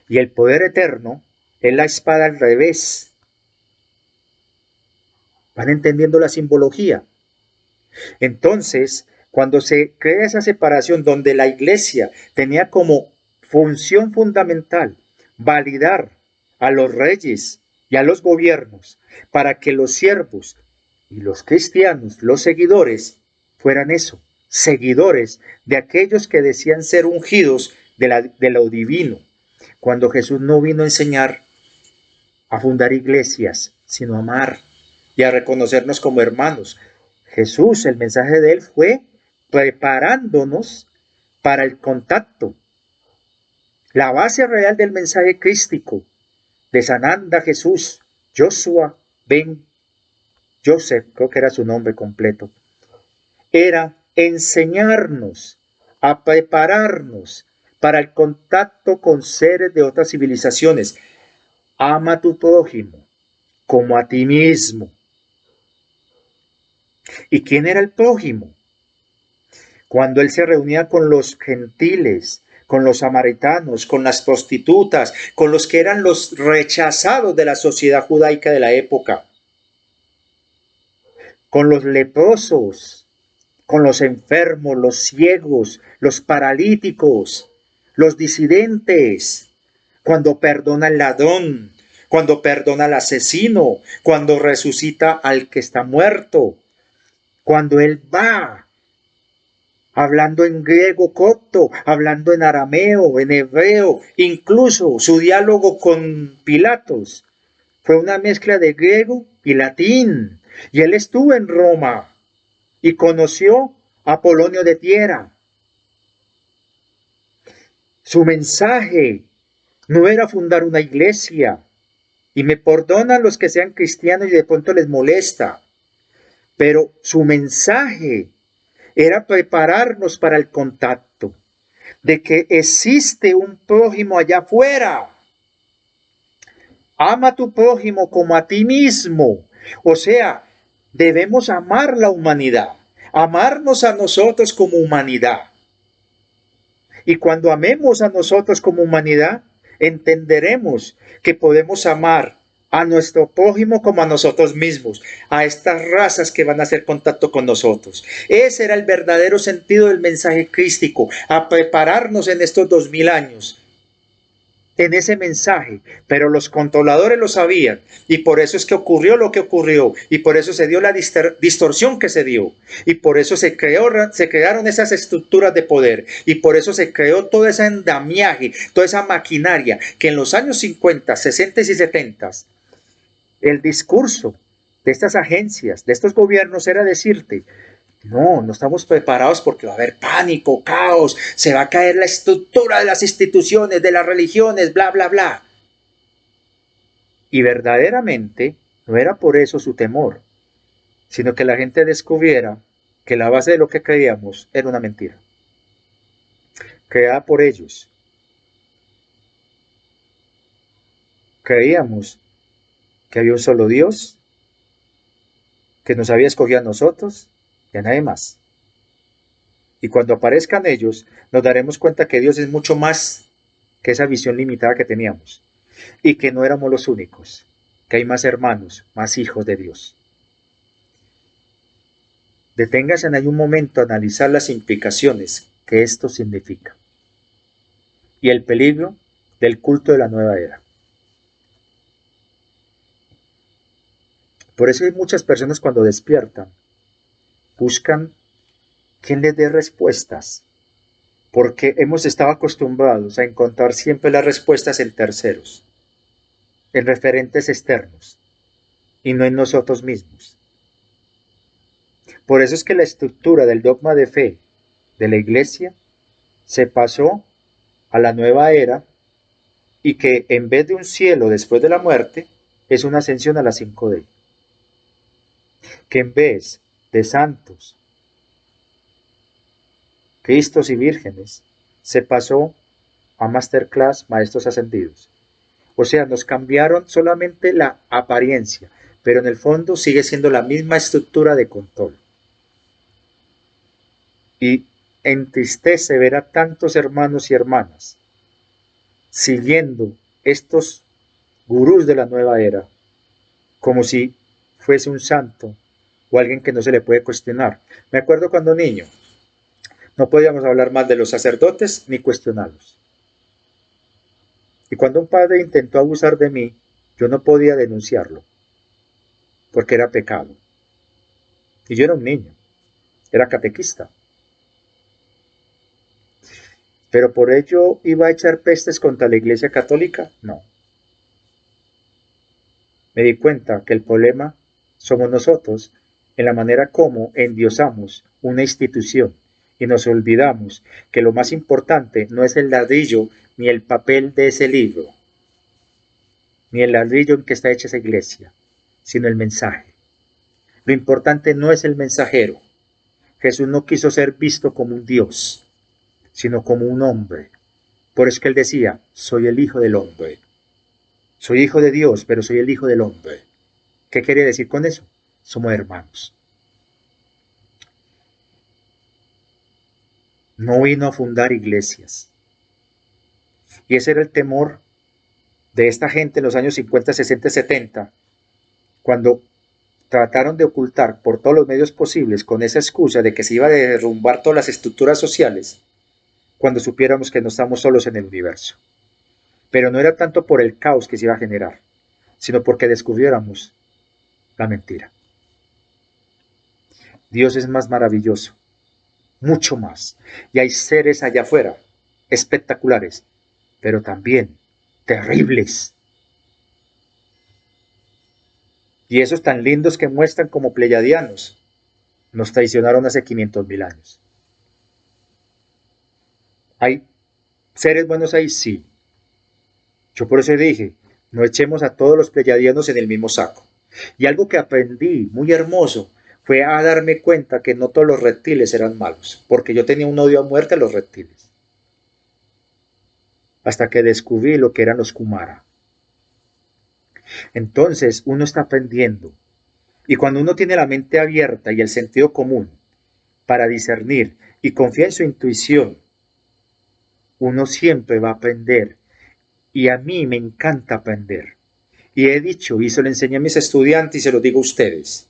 Y el poder eterno es la espada al revés. ¿Van entendiendo la simbología? Entonces, cuando se crea esa separación donde la iglesia tenía como función fundamental validar a los reyes y a los gobiernos para que los siervos y los cristianos, los seguidores, fueran eso, seguidores de aquellos que decían ser ungidos de lo divino, cuando Jesús no vino a enseñar a fundar iglesias, sino a amar y a reconocernos como hermanos. Jesús, el mensaje de él fue preparándonos para el contacto. La base real del mensaje crístico de Sananda Jesús, Joshua Ben Joseph, creo que era su nombre completo, era enseñarnos a prepararnos para el contacto con seres de otras civilizaciones. Ama a tu prójimo como a ti mismo. ¿Y quién era el prójimo? Cuando él se reunía con los gentiles, con los samaritanos, con las prostitutas, con los que eran los rechazados de la sociedad judaica de la época, con los leprosos, con los enfermos, los ciegos, los paralíticos, los disidentes, cuando perdona al ladrón, cuando perdona al asesino, cuando resucita al que está muerto, cuando él va hablando en griego copto, hablando en arameo, en hebreo, incluso su diálogo con Pilatos fue una mezcla de griego y latín. Y él estuvo en Roma y conoció a Polonio de Tiera. Su mensaje no era fundar una iglesia, y me perdonan los que sean cristianos y de pronto les molesta, pero su mensaje era prepararnos para el contacto, de que existe un prójimo allá afuera. Ama a tu prójimo como a ti mismo. O sea, debemos amar la humanidad, amarnos a nosotros como humanidad. Y cuando amemos a nosotros como humanidad, entenderemos que podemos amar a nuestro prójimo como a nosotros mismos, a estas razas que van a hacer contacto con nosotros. Ese era el verdadero sentido del mensaje crístico, a prepararnos en estos 2000 años en ese mensaje, pero los controladores lo sabían y por eso es que ocurrió lo que ocurrió y por eso se dio la distorsión que se dio y por eso se crearon esas estructuras de poder y por eso se creó todo ese andamiaje, toda esa maquinaria que en los años 50, 60 y 70 el discurso de estas agencias, de estos gobiernos era decirte: no estamos preparados porque va a haber pánico, caos, se va a caer la estructura de las instituciones, de las religiones, bla, bla, bla. Y verdaderamente no era por eso su temor, sino que la gente descubriera que la base de lo que creíamos era una mentira, creada por ellos. Creíamos que había un solo Dios, que nos había escogido a nosotros y a nadie más. Y cuando aparezcan ellos, nos daremos cuenta que Dios es mucho más que esa visión limitada que teníamos. Y que no éramos los únicos, que hay más hermanos, más hijos de Dios. Deténgase en ahí un momento a analizar las implicaciones que esto significa. Y el peligro del culto de la nueva era. Por eso hay muchas personas cuando despiertan, buscan quien les dé respuestas, porque hemos estado acostumbrados a encontrar siempre las respuestas en terceros, en referentes externos, y no en nosotros mismos. Por eso es que la estructura del dogma de fe de la Iglesia se pasó a la nueva era y que en vez de un cielo después de la muerte, es una ascensión a la 5D. Que en vez de santos, Cristos y vírgenes, se pasó a masterclass maestros ascendidos. O sea, nos cambiaron solamente la apariencia, pero en el fondo sigue siendo la misma estructura de control. Y entristece ver a tantos hermanos y hermanas siguiendo estos gurús de la nueva era como si fuese un santo o alguien que no se le puede cuestionar. Me acuerdo cuando niño, no podíamos hablar más de los sacerdotes ni cuestionarlos. Y cuando un padre intentó abusar de mí, yo no podía denunciarlo, porque era pecado. Y yo era un niño, era catequista. ¿Pero por ello iba a echar pestes contra la Iglesia Católica? No. Me di cuenta que el problema somos nosotros en la manera como endiosamos una institución y nos olvidamos que lo más importante no es el ladrillo ni el papel de ese libro, ni el ladrillo en que está hecha esa iglesia, sino el mensaje. Lo importante no es el mensajero. Jesús no quiso ser visto como un Dios, sino como un hombre. Por eso que él decía: soy el Hijo del Hombre. Soy hijo de Dios, pero soy el Hijo del Hombre. ¿Qué quiere decir con eso? Somos hermanos. No vino a fundar iglesias. Y ese era el temor de esta gente en los años 50, 60, 70, cuando trataron de ocultar por todos los medios posibles con esa excusa de que se iba a derrumbar todas las estructuras sociales, cuando supiéramos que no estamos solos en el universo. Pero no era tanto por el caos que se iba a generar, sino porque descubriéramos la mentira. Dios es más maravilloso, mucho más. Y hay seres allá afuera, espectaculares, pero también terribles. Y esos tan lindos que muestran como pleyadianos, nos traicionaron hace 500.000 años. ¿Hay seres buenos ahí? Sí. Yo por eso dije, no echemos a todos los pleyadianos en el mismo saco. Y algo que aprendí muy hermoso fue a darme cuenta que no todos los reptiles eran malos, porque yo tenía un odio a muerte a los reptiles. Hasta que descubrí lo que eran los Kumara. Entonces uno está aprendiendo. Y cuando uno tiene la mente abierta y el sentido común para discernir y confía en su intuición, uno siempre va a aprender. Y a mí me encanta aprender. Y he dicho, y se lo enseñé a mis estudiantes y se lo digo a ustedes,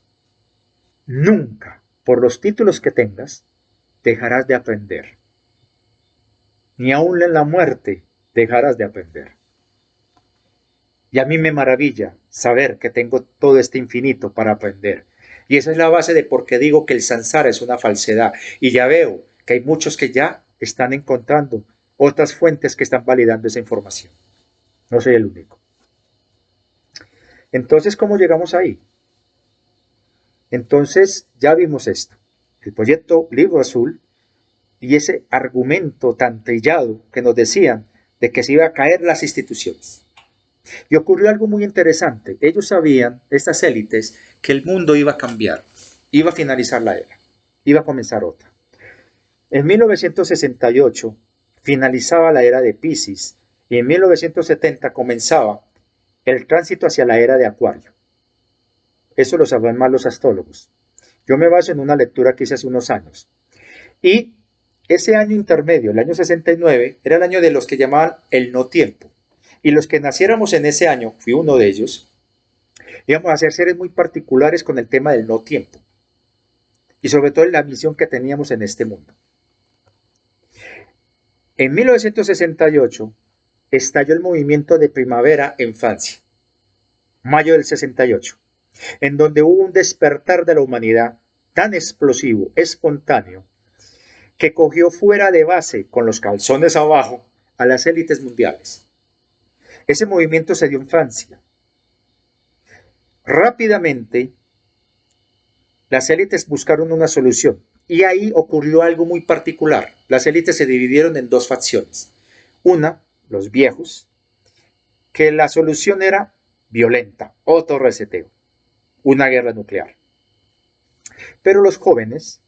nunca, por los títulos que tengas, dejarás de aprender. Ni aún en la muerte dejarás de aprender. Y a mí me maravilla saber que tengo todo este infinito para aprender. Y esa es la base de por qué digo que el samsara es una falsedad. Y ya veo que hay muchos que ya están encontrando otras fuentes que están validando esa información. No soy el único. Entonces, ¿cómo llegamos ahí? Entonces, ya vimos esto. El proyecto Libro Azul y ese argumento tan trillado que nos decían de que se iba a caer las instituciones. Y ocurrió algo muy interesante. Ellos sabían, estas élites, que el mundo iba a cambiar, iba a finalizar la era, iba a comenzar otra. En 1968 finalizaba la era de Piscis y en 1970 comenzaba el tránsito hacia la era de Acuario. Eso lo saben más los astrólogos. Yo me baso en una lectura que hice hace unos años. Y ese año intermedio, el año 69, era el año de los que llamaban el no tiempo. Y los que naciéramos en ese año, fui uno de ellos, íbamos a ser seres muy particulares con el tema del no tiempo. Y sobre todo en la misión que teníamos en este mundo. En 1968 estalló el movimiento de primavera en Francia, mayo del 68, en donde hubo un despertar de la humanidad tan explosivo, espontáneo, que cogió fuera de base, con los calzones abajo, a las élites mundiales. Ese movimiento se dio en Francia. Rápidamente, las élites buscaron una solución y ahí ocurrió algo muy particular. Las élites se dividieron en dos facciones. Una, los viejos, que la solución era violenta, otro reseteo, una guerra nuclear. Pero los jóvenes,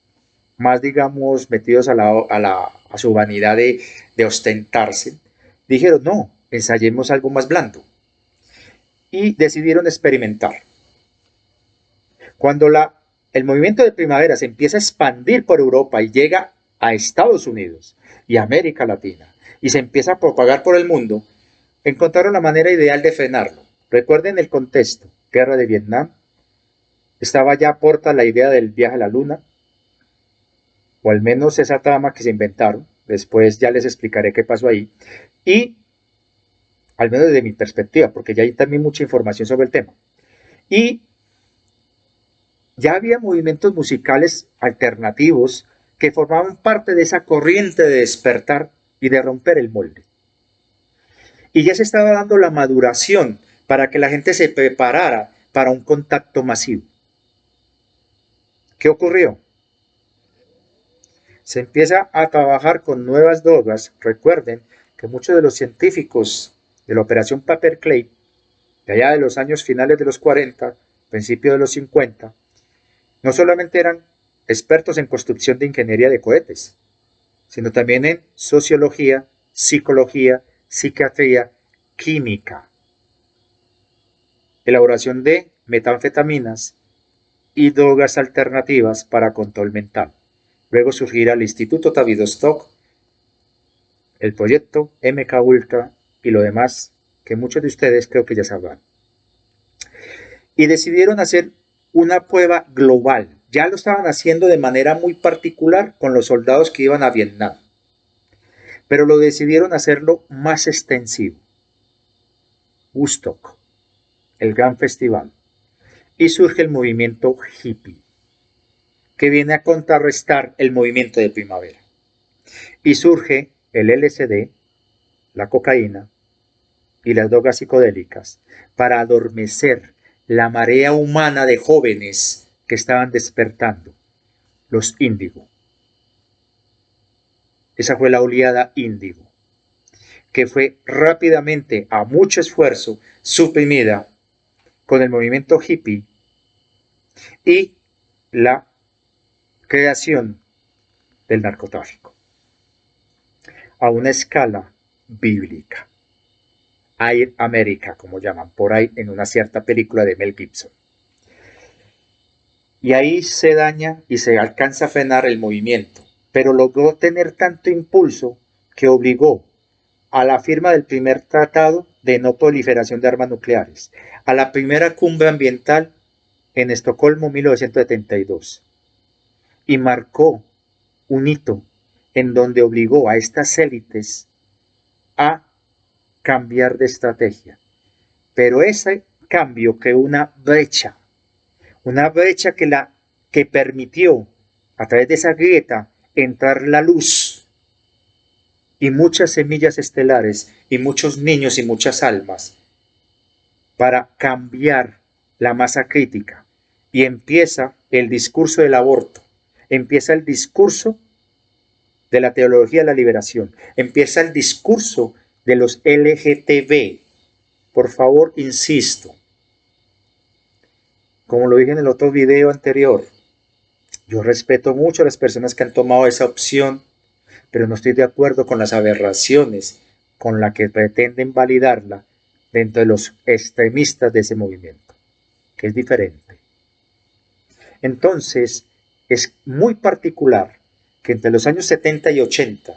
más digamos metidos a su vanidad de ostentarse, dijeron no, ensayemos algo más blando y decidieron experimentar. Cuando el movimiento de primavera se empieza a expandir por Europa y llega a Estados Unidos y a América Latina y se empieza a propagar por el mundo, encontraron la manera ideal de frenarlo. Recuerden el contexto, guerra de Vietnam, estaba ya a porta la idea del viaje a la luna, o al menos esa trama que se inventaron, después ya les explicaré qué pasó ahí, y al menos desde mi perspectiva, porque ya hay también mucha información sobre el tema. Y ya había movimientos musicales alternativos que formaban parte de esa corriente de despertar y de romper el molde. Y ya se estaba dando la maduración para que la gente se preparara para un contacto masivo. ¿Qué ocurrió? Se empieza a trabajar con nuevas drogas. Recuerden que muchos de los científicos de la operación Paperclay, de allá de los años finales de los 40, principios de los 50, no solamente eran expertos en construcción de ingeniería de cohetes, sino también en sociología, psicología, psiquiatría, química, elaboración de metanfetaminas y drogas alternativas para control mental. Luego surgirá el Instituto Tavistock, el proyecto MK Ultra y lo demás que muchos de ustedes creo que ya sabrán. Y decidieron hacer una prueba global. Ya lo estaban haciendo de manera muy particular con los soldados que iban a Vietnam, pero lo decidieron hacerlo más extensivo. Woodstock, el gran festival, y surge el movimiento hippie, que viene a contrarrestar el movimiento de primavera. Y surge el LSD, la cocaína y las drogas psicodélicas para adormecer la marea humana de jóvenes que estaban despertando, los índigo. Esa fue la oleada índigo, que fue rápidamente, a mucho esfuerzo, suprimida con el movimiento hippie y la creación del narcotráfico a una escala bíblica. Air America, como llaman por ahí en una cierta película de Mel Gibson. Y ahí se daña y se alcanza a frenar el movimiento, pero logró tener tanto impulso que obligó a la firma del primer tratado de no proliferación de armas nucleares, a la primera cumbre ambiental en Estocolmo 1972, y marcó un hito en donde obligó a estas élites a cambiar de estrategia. Pero ese cambio creó una brecha que permitió a través de esa grieta entrar la luz y muchas semillas estelares y muchos niños y muchas almas para cambiar la masa crítica. Y empieza el discurso del aborto, empieza el discurso de la teología de la liberación, empieza el discurso de los LGTB. Por favor, insisto, como lo dije en el otro video anterior, yo respeto mucho a las personas que han tomado esa opción, pero no estoy de acuerdo con las aberraciones con las que pretenden validarla dentro de los extremistas de ese movimiento, que es diferente. Entonces, es muy particular que entre los años 70 y 80,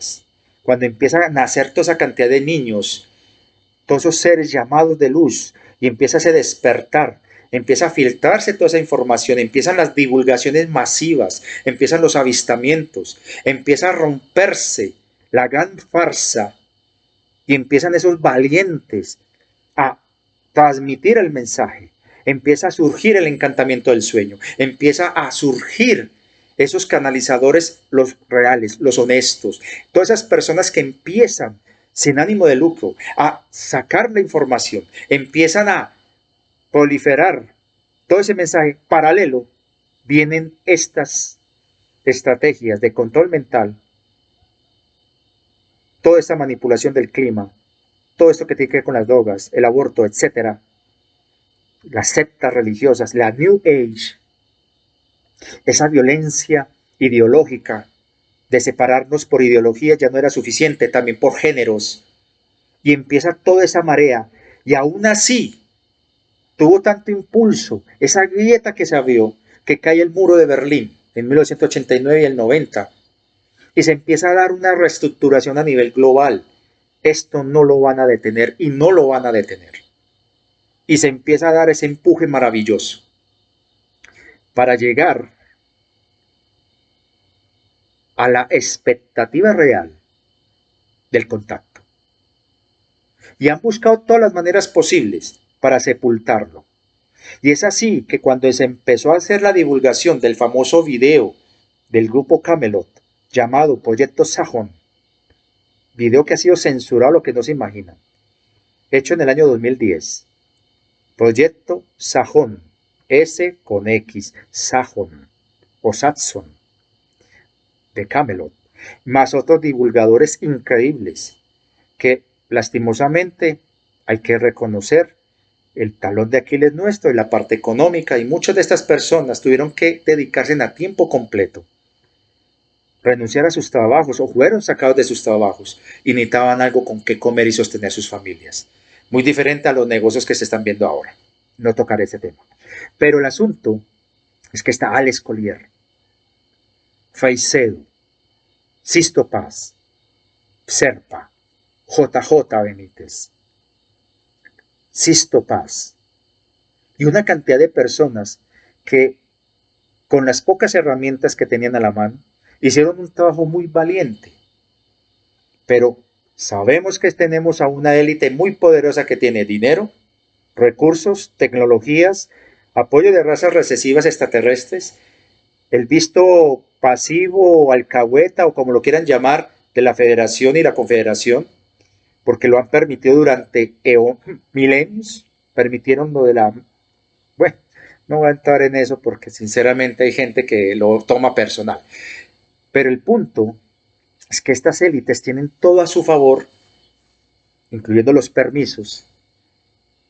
cuando empiezan a nacer toda esa cantidad de niños, todos esos seres llamados de luz, y empieza a despertar, empieza a filtrarse toda esa información, empiezan las divulgaciones masivas, empiezan los avistamientos, empieza a romperse la gran farsa y empiezan esos valientes a transmitir el mensaje, empieza a surgir el encantamiento del sueño, empieza a surgir esos canalizadores, los reales, los honestos, todas esas personas que empiezan sin ánimo de lucro a sacar la información, empiezan a proliferar todo ese mensaje paralelo, vienen estas estrategias de control mental, toda esta manipulación del clima, todo esto que tiene que ver con las drogas, el aborto, etcétera, las sectas religiosas, la New Age, esa violencia ideológica de separarnos por ideologías ya no era suficiente, también por géneros, y empieza toda esa marea, y aún así tuvo tanto impulso esa grieta que se abrió, que cae el muro de Berlín en 1989 y el 90, y se empieza a dar una reestructuración a nivel global. Esto no lo van a detener y no lo van a detener. Y se empieza a dar ese empuje maravilloso para llegar a la expectativa real del contacto. Y han buscado todas las maneras posibles para sepultarlo. Y es así que cuando se empezó a hacer la divulgación del famoso video del grupo Camelot llamado Proyecto Sajón, video que ha sido censurado lo que no se imaginan, hecho en el año 2010, Proyecto Sajón, S con X, Sajón o Saxon, de Camelot, más otros divulgadores increíbles que lastimosamente hay que reconocer el talón de Aquiles nuestro y la parte económica, y muchas de estas personas tuvieron que dedicarse a tiempo completo, renunciar a sus trabajos o fueron sacados de sus trabajos y necesitaban algo con que comer y sostener a sus familias. Muy diferente a los negocios que se están viendo ahora. No tocaré ese tema. Pero el asunto es que está Alex Collier, Faicedo, Sisto Paz, Serpa, JJ Benítez, Sisto Paz y una cantidad de personas que con las pocas herramientas que tenían a la mano hicieron un trabajo muy valiente. Pero sabemos que tenemos a una élite muy poderosa que tiene dinero, recursos, tecnologías, apoyo de razas recesivas extraterrestres, el visto pasivo o alcahueta o como lo quieran llamar de la Federación y la Confederación, porque lo han permitido durante milenios, permitieron lo de la... Bueno, no voy a entrar en eso porque sinceramente hay gente que lo toma personal. Pero el punto es que estas élites tienen todo a su favor, incluyendo los permisos,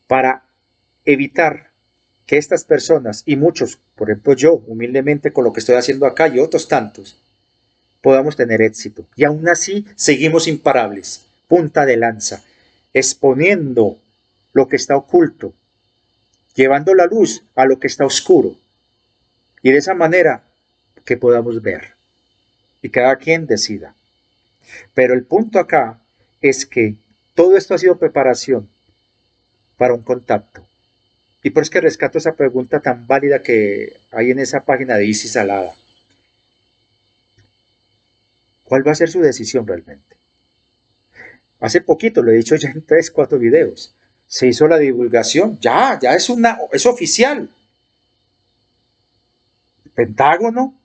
para evitar que estas personas, y muchos, por ejemplo yo, humildemente con lo que estoy haciendo acá y otros tantos, podamos tener éxito. Y aún así seguimos imparables, punta de lanza, exponiendo lo que está oculto, llevando la luz a lo que está oscuro, y de esa manera que podamos ver, y cada quien decida. Pero el punto acá es que todo esto ha sido preparación para un contacto. Y por eso que rescato esa pregunta tan válida que hay en esa página de Isis Salada. ¿Cuál va a ser su decisión realmente? Hace poquito, lo he dicho ya en 3, 4 videos, se hizo la divulgación, ya es oficial. El Pentágono,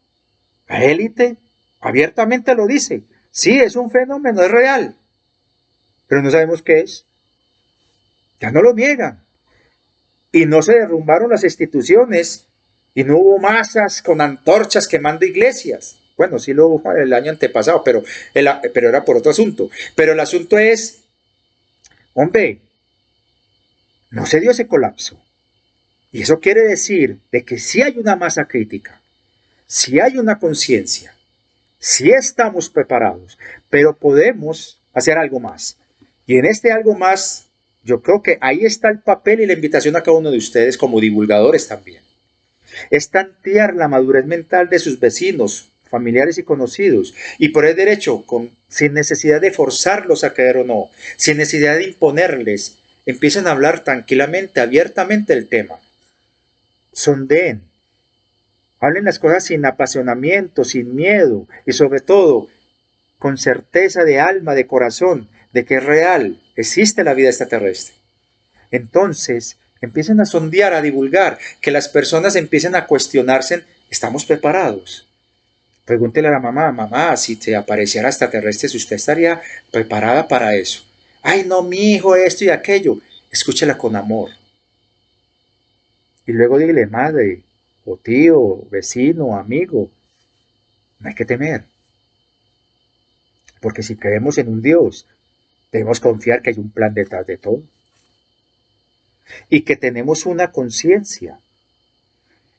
la élite, abiertamente lo dice. Sí, es un fenómeno, es real, pero no sabemos qué es. Ya no lo niegan. Y no se derrumbaron las instituciones y no hubo masas con antorchas quemando iglesias. Bueno, sí lo hubo el año antepasado, pero era por otro asunto. Pero el asunto es, hombre, no se dio ese colapso. Y eso quiere decir de que sí hay una masa crítica, sí hay una conciencia, sí estamos preparados, pero podemos hacer algo más. Y en este algo más, yo creo que ahí está el papel y la invitación a cada uno de ustedes como divulgadores también. Es tantear la madurez mental de sus vecinos, familiares y conocidos, y por el derecho, sin necesidad de forzarlos a creer o no, sin necesidad de imponerles, empiecen a hablar tranquilamente, abiertamente del tema. Sondeen, hablen las cosas sin apasionamiento, sin miedo y sobre todo con certeza de alma, de corazón, de que es real, existe la vida extraterrestre. Entonces, empiecen a sondear, a divulgar, que las personas empiecen a cuestionarse, ¿estamos preparados? Pregúntele a la mamá, mamá, si te apareciera extraterrestre, si usted estaría preparada para eso. Ay, no, mi hijo, esto y aquello. Escúchela con amor. Y luego dile, madre, o tío, vecino, amigo, no hay que temer. Porque si creemos en un Dios, debemos confiar que hay un plan detrás de todo. Y que tenemos una conciencia.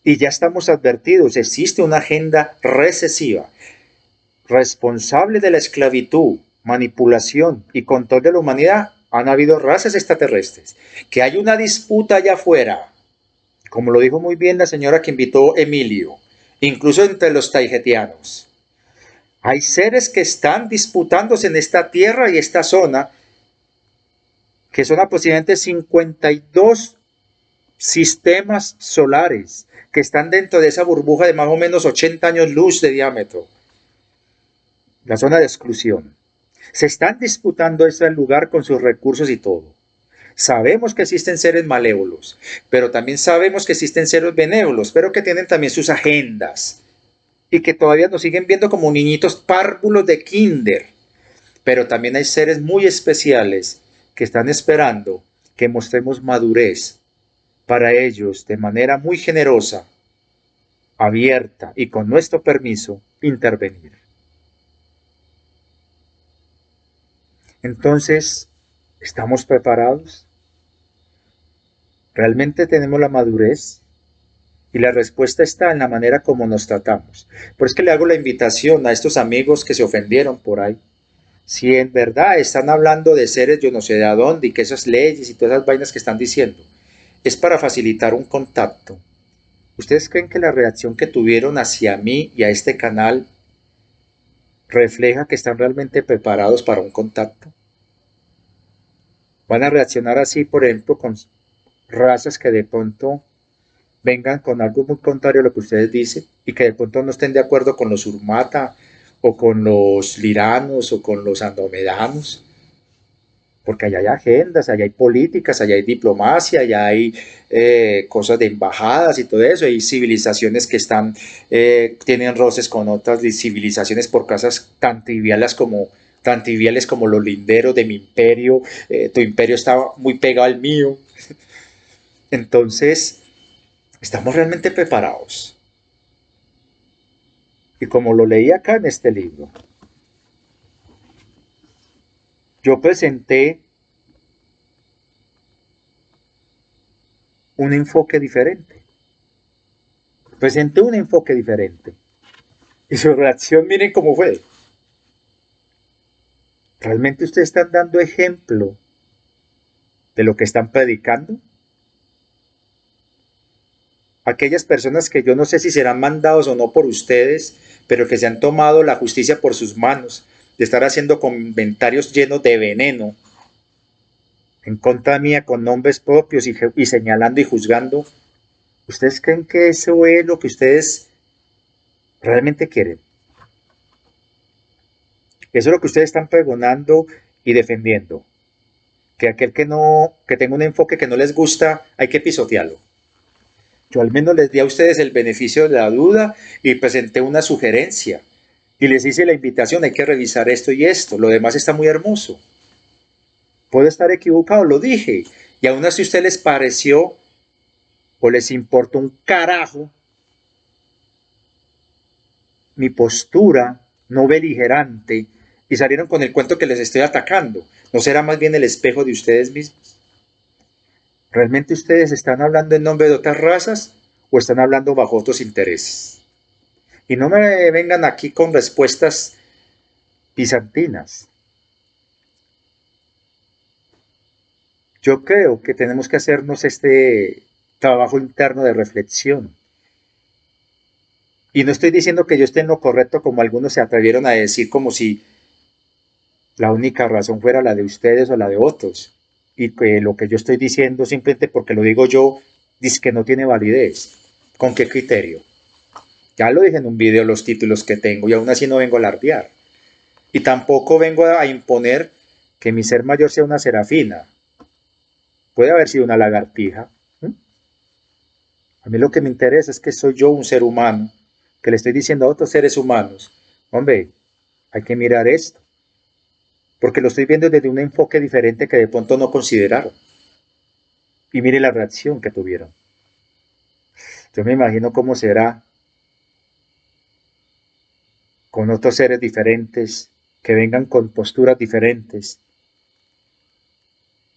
Y ya estamos advertidos, existe una agenda recesiva, responsable de la esclavitud, manipulación y control de la humanidad. Han habido razas extraterrestres. Que hay una disputa allá afuera, como lo dijo muy bien la señora que invitó Emilio, incluso entre los taijetianos. Hay seres que están disputándose en esta tierra y esta zona, que son aproximadamente 52 sistemas solares, que están dentro de esa burbuja de más o menos 80 años luz de diámetro, la zona de exclusión. Se están disputando ese lugar con sus recursos y todo. Sabemos que existen seres malévolos, pero también sabemos que existen seres benévolos, pero que tienen también sus agendas y que todavía nos siguen viendo como niñitos párvulos de kinder. Pero también hay seres muy especiales que están esperando que mostremos madurez para ellos de manera muy generosa, abierta y con nuestro permiso intervenir. Entonces, ¿estamos preparados? ¿Realmente tenemos la madurez? Y la respuesta está en la manera como nos tratamos. Por eso es que le hago la invitación a estos amigos que se ofendieron por ahí. Si en verdad están hablando de seres yo no sé de a dónde y que esas leyes y todas esas vainas que están diciendo, es para facilitar un contacto. ¿Ustedes creen que la reacción que tuvieron hacia mí y a este canal refleja que están realmente preparados para un contacto? ¿Van a reaccionar así, por ejemplo, con razas que de pronto vengan con algo muy contrario a lo que ustedes dicen y que de pronto no estén de acuerdo con los Urmata o con los liranos o con los andromedanos? Porque allá hay agendas, allá hay políticas, allá hay diplomacia, allá hay cosas de embajadas y todo eso, hay civilizaciones que tienen roces con otras civilizaciones por cosas tan triviales como los linderos de mi imperio, tu imperio está muy pegado al mío. Entonces, ¿estamos realmente preparados? Y como lo leí acá en este libro, yo presenté un enfoque diferente. Presenté un enfoque diferente. Y su reacción, miren cómo fue. ¿Realmente ustedes están dando ejemplo de lo que están predicando? Aquellas personas que yo no sé si serán mandados o no por ustedes, pero que se han tomado la justicia por sus manos, de estar haciendo comentarios llenos de veneno en contra mía con nombres propios y señalando y juzgando. ¿Ustedes creen que eso es lo que ustedes realmente quieren? Eso es lo que ustedes están pregonando y defendiendo. que aquel que tenga un enfoque que no les gusta, hay que pisotearlo. Yo al menos les di a ustedes el beneficio de la duda y presenté una sugerencia. Y les hice la invitación, hay que revisar esto y esto. Lo demás está muy hermoso. Puedo estar equivocado, lo dije. Y aún así a ustedes les pareció o les importó un carajo mi postura no beligerante y salieron con el cuento que les estoy atacando. ¿No será más bien el espejo de ustedes mismos? ¿Realmente ustedes están hablando en nombre de otras razas o están hablando bajo otros intereses? Y no me vengan aquí con respuestas bizantinas. Yo creo que tenemos que hacernos este trabajo interno de reflexión. Y no estoy diciendo que yo esté en lo correcto como algunos se atrevieron a decir como si la única razón fuera la de ustedes o la de otros. Y que lo que yo estoy diciendo simplemente porque lo digo yo, dice que no tiene validez. ¿Con qué criterio? Ya lo dije en un video los títulos que tengo y aún así no vengo a alardear. Y tampoco vengo a imponer que mi ser mayor sea una serafina. Puede haber sido una lagartija. A mí lo que me interesa es que soy yo un ser humano, que le estoy diciendo a otros seres humanos, hombre, hay que mirar esto, porque lo estoy viendo desde un enfoque diferente que de pronto no consideraron. Y mire la reacción que tuvieron. Yo me imagino cómo será con otros seres diferentes, que vengan con posturas diferentes.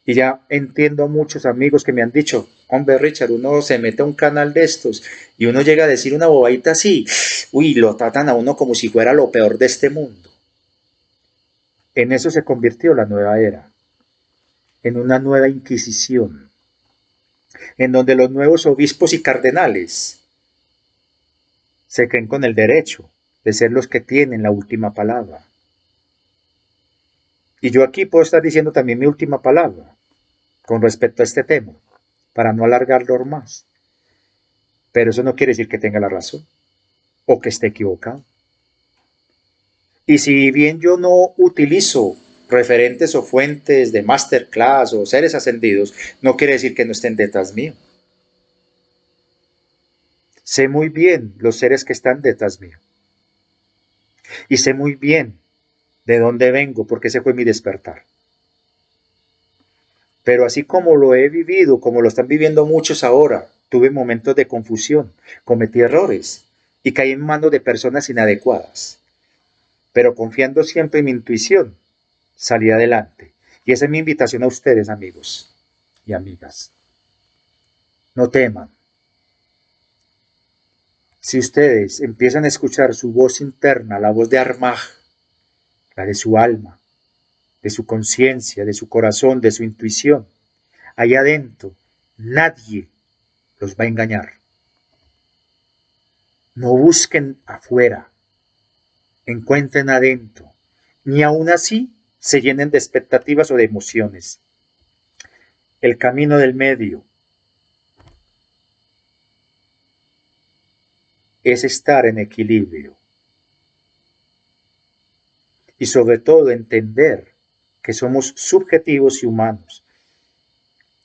Y ya entiendo a muchos amigos que me han dicho, hombre Richard, uno se mete a un canal de estos y uno llega a decir una bobadita así, uy, lo tratan a uno como si fuera lo peor de este mundo. En eso se convirtió la nueva era, en una nueva Inquisición, en donde los nuevos obispos y cardenales se creen con el derecho de ser los que tienen la última palabra. Y yo aquí puedo estar diciendo también mi última palabra con respecto a este tema, para no alargarlo más. Pero eso no quiere decir que tenga la razón o que esté equivocado. Y si bien yo no utilizo referentes o fuentes de masterclass o seres ascendidos, no quiere decir que no estén detrás mío. Sé muy bien los seres que están detrás mío. Y sé muy bien de dónde vengo, porque ese fue mi despertar. Pero así como lo he vivido, como lo están viviendo muchos ahora, tuve momentos de confusión, cometí errores y caí en manos de personas inadecuadas. Pero confiando siempre en mi intuición, salí adelante. Y esa es mi invitación a ustedes, amigos y amigas. No teman. Si ustedes empiezan a escuchar su voz interna, la voz de Armagh, la de su alma, de su conciencia, de su corazón, de su intuición, allá adentro, nadie los va a engañar. No busquen afuera, encuentren adentro, ni aún así se llenen de expectativas o de emociones. El camino del medio es estar en equilibrio y sobre todo entender que somos subjetivos y humanos.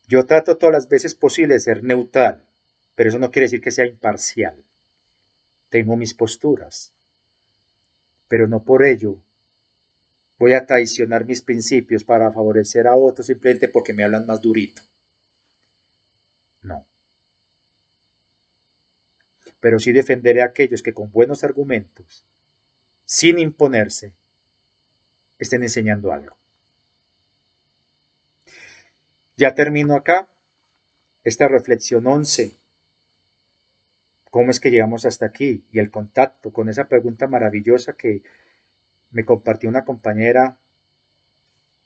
Yo trato todas las veces posibles de ser neutral, pero eso no quiere decir que sea imparcial. Tengo mis posturas, pero no por ello voy a traicionar mis principios para favorecer a otros simplemente porque me hablan más durito. No. Pero sí defenderé a aquellos que con buenos argumentos, sin imponerse, estén enseñando algo. Ya termino acá esta reflexión 11. ¿Cómo es que llegamos hasta aquí? Y el contacto con esa pregunta maravillosa que me compartió una compañera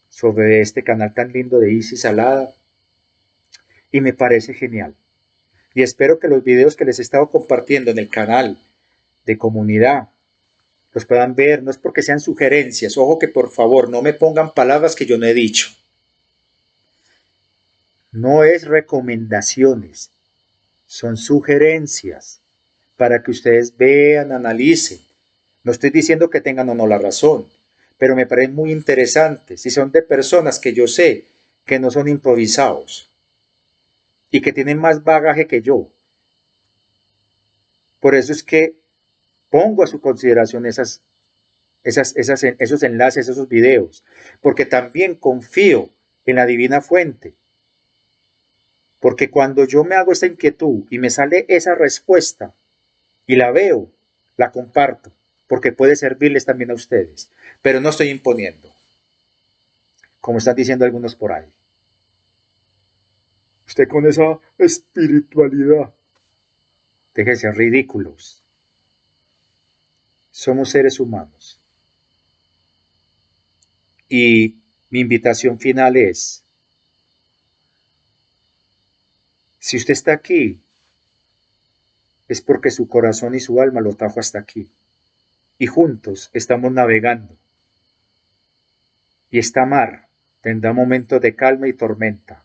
sobre este canal tan lindo de Isis Salada. Y me parece genial. Y espero que los videos que les he estado compartiendo en el canal de comunidad los puedan ver. No es porque sean sugerencias. Ojo que por favor no me pongan palabras que yo no he dicho. No es recomendaciones. Son sugerencias para que ustedes vean, analicen. No estoy diciendo que tengan o no la razón, pero me parece muy interesante. Si son de personas que yo sé que no son improvisados y que tienen más bagaje que yo. Por eso es que pongo a su consideración esos enlaces, esos videos, porque también confío en la divina fuente. Porque cuando yo me hago esta inquietud y me sale esa respuesta y la veo, la comparto, porque puede servirles también a ustedes, pero no estoy imponiendo, como están diciendo algunos por ahí. Usted con esa espiritualidad, déjense ridículos. Somos seres humanos. Y mi invitación final es, si usted está aquí, es porque su corazón y su alma lo trajo hasta aquí. Y juntos estamos navegando. Y esta mar tendrá momentos de calma y tormenta,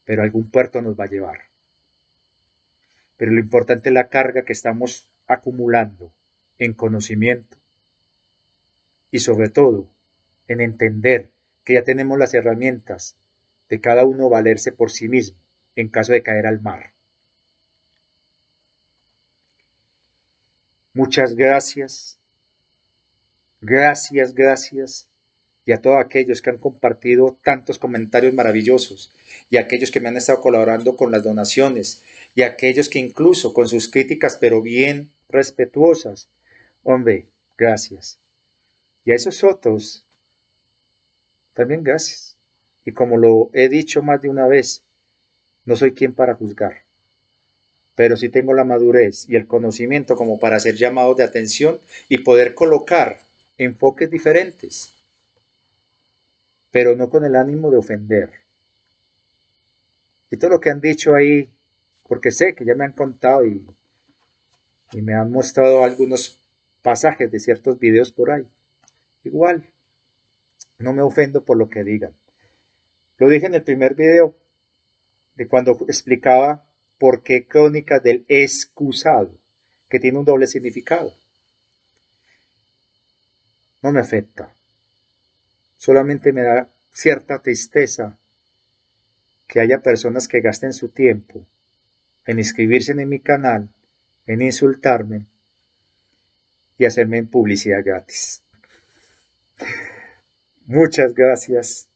pero algún puerto nos va a llevar. Pero lo importante es la carga que estamos acumulando en conocimiento y sobre todo en entender que ya tenemos las herramientas de cada uno valerse por sí mismo en caso de caer al mar. Muchas gracias, gracias, y a todos aquellos que han compartido tantos comentarios maravillosos, y a aquellos que me han estado colaborando con las donaciones, y a aquellos que incluso con sus críticas, pero bien respetuosas, hombre, gracias. Y a esos otros, también gracias. Y como lo he dicho más de una vez, no soy quien para juzgar, pero sí tengo la madurez y el conocimiento como para hacer llamados de atención y poder colocar enfoques diferentes, pero no con el ánimo de ofender. Y todo lo que han dicho ahí, porque sé que ya me han contado y me han mostrado algunos pasajes de ciertos videos por ahí. Igual, no me ofendo por lo que digan. Lo dije en el primer video, de cuando explicaba por qué Crónicas del Excusado, que tiene un doble significado. No me afecta. Solamente me da cierta tristeza que haya personas que gasten su tiempo en inscribirse en mi canal, en insultarme y hacerme publicidad gratis. Muchas gracias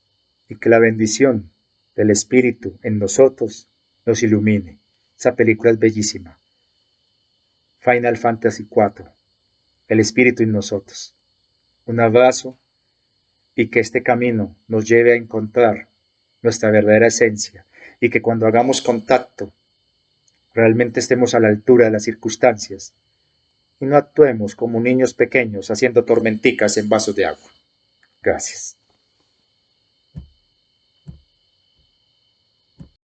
y que la bendición del Espíritu en nosotros nos ilumine. Esa película es bellísima. Final Fantasy IV, el Espíritu en nosotros. Un abrazo y que este camino nos lleve a encontrar nuestra verdadera esencia y que cuando hagamos contacto realmente estemos a la altura de las circunstancias y no actuemos como niños pequeños haciendo tormenticas en vasos de agua. Gracias.